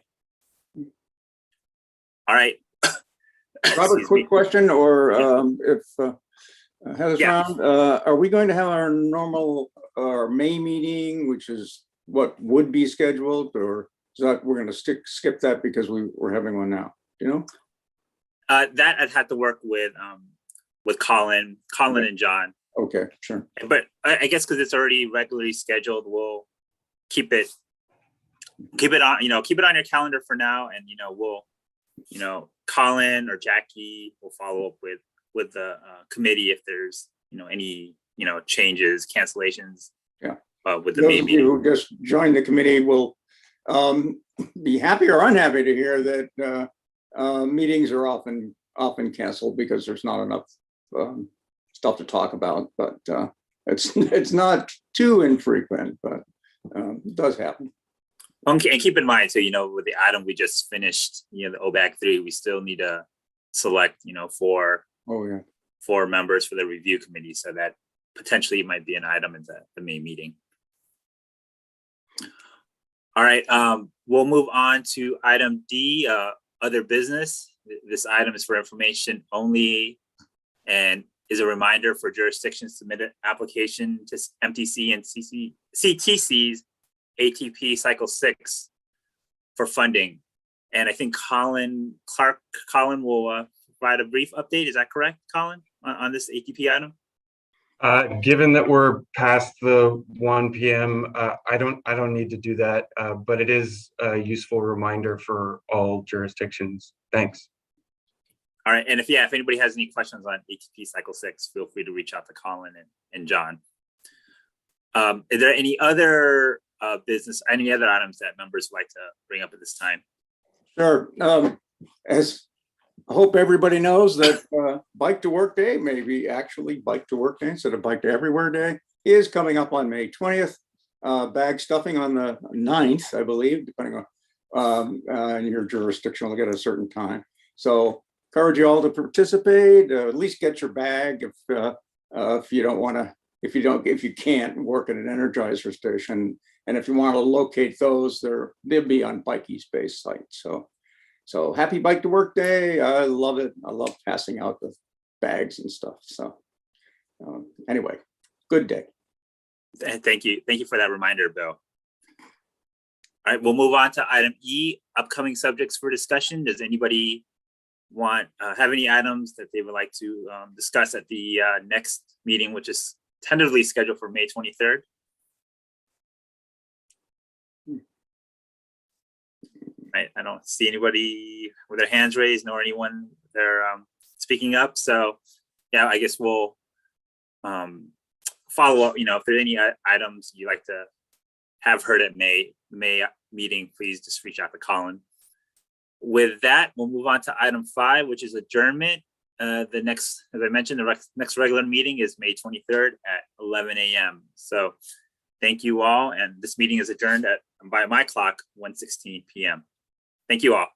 All right. Robert, Excuse quick me. question, or if Heather's Yeah. around, are we going to have our normal May meeting, which is what would be scheduled, or is that we're going to skip that because we're having one now? You know? That I'd have to work with Colin Okay. and John. Okay, sure. But I guess because it's already regularly scheduled, we'll keep it on, keep it on your calendar for now. And, Colin or Jackie will follow up with the committee if there's, any, changes, cancellations. Yeah. With the Those May of meeting. you who just joined the committee will be happy or unhappy to hear that meetings are often canceled because there's not enough stuff to talk about. But it's not too infrequent, but it does happen. Okay, and keep in mind, so with the item we just finished, the OBAG 3, we still need to select, 4 members for the review committee, so that potentially might be an item in the May meeting. All right, we'll move on to item D, other business. This item is for information only and is a reminder for jurisdictions to submit an application to MTC and CTC's ATP Cycle 6 for funding. And I think Colin will provide a brief update. Is that correct, Colin, on this ATP item? Given that we're past the 1 p.m., I don't need to do that, but it is a useful reminder for all jurisdictions. Thanks. All right, and if anybody has any questions on ATP Cycle 6, feel free to reach out to Colin and John. Is there any other any other items that members would like to bring up at this time? Sure. As I hope everybody knows that Bike to Work Day, maybe actually Bike to Work Day instead of Bike to Everywhere Day, is coming up on May 20th. Bag stuffing on the 9th, I believe, depending on your jurisdiction will get a certain time. So encourage you all to participate, at least get your bag if you don't want to, if you can't work at an Energizer station. And if you want to locate those, they'll be on Bikey's base site. So happy Bike to Work Day. I love it. I love passing out the bags and stuff. So anyway, good day. Thank you. Thank you for that reminder, Bill. All right, we'll move on to item E, upcoming subjects for discussion. Does anybody have any items that they would like to discuss at the next meeting, which is tentatively scheduled for May 23rd? Right, I don't see anybody with their hands raised, nor anyone they're speaking up. So yeah, I guess we'll follow up. If there's any items you'd like to have heard at May meeting, please just reach out to Colin. With that, we'll move on to item 5, which is adjournment. The next, as I mentioned, the next regular meeting is May 23rd at 11 a.m. So thank you all. And this meeting is adjourned by my clock, 1:16 p.m. Thank you all.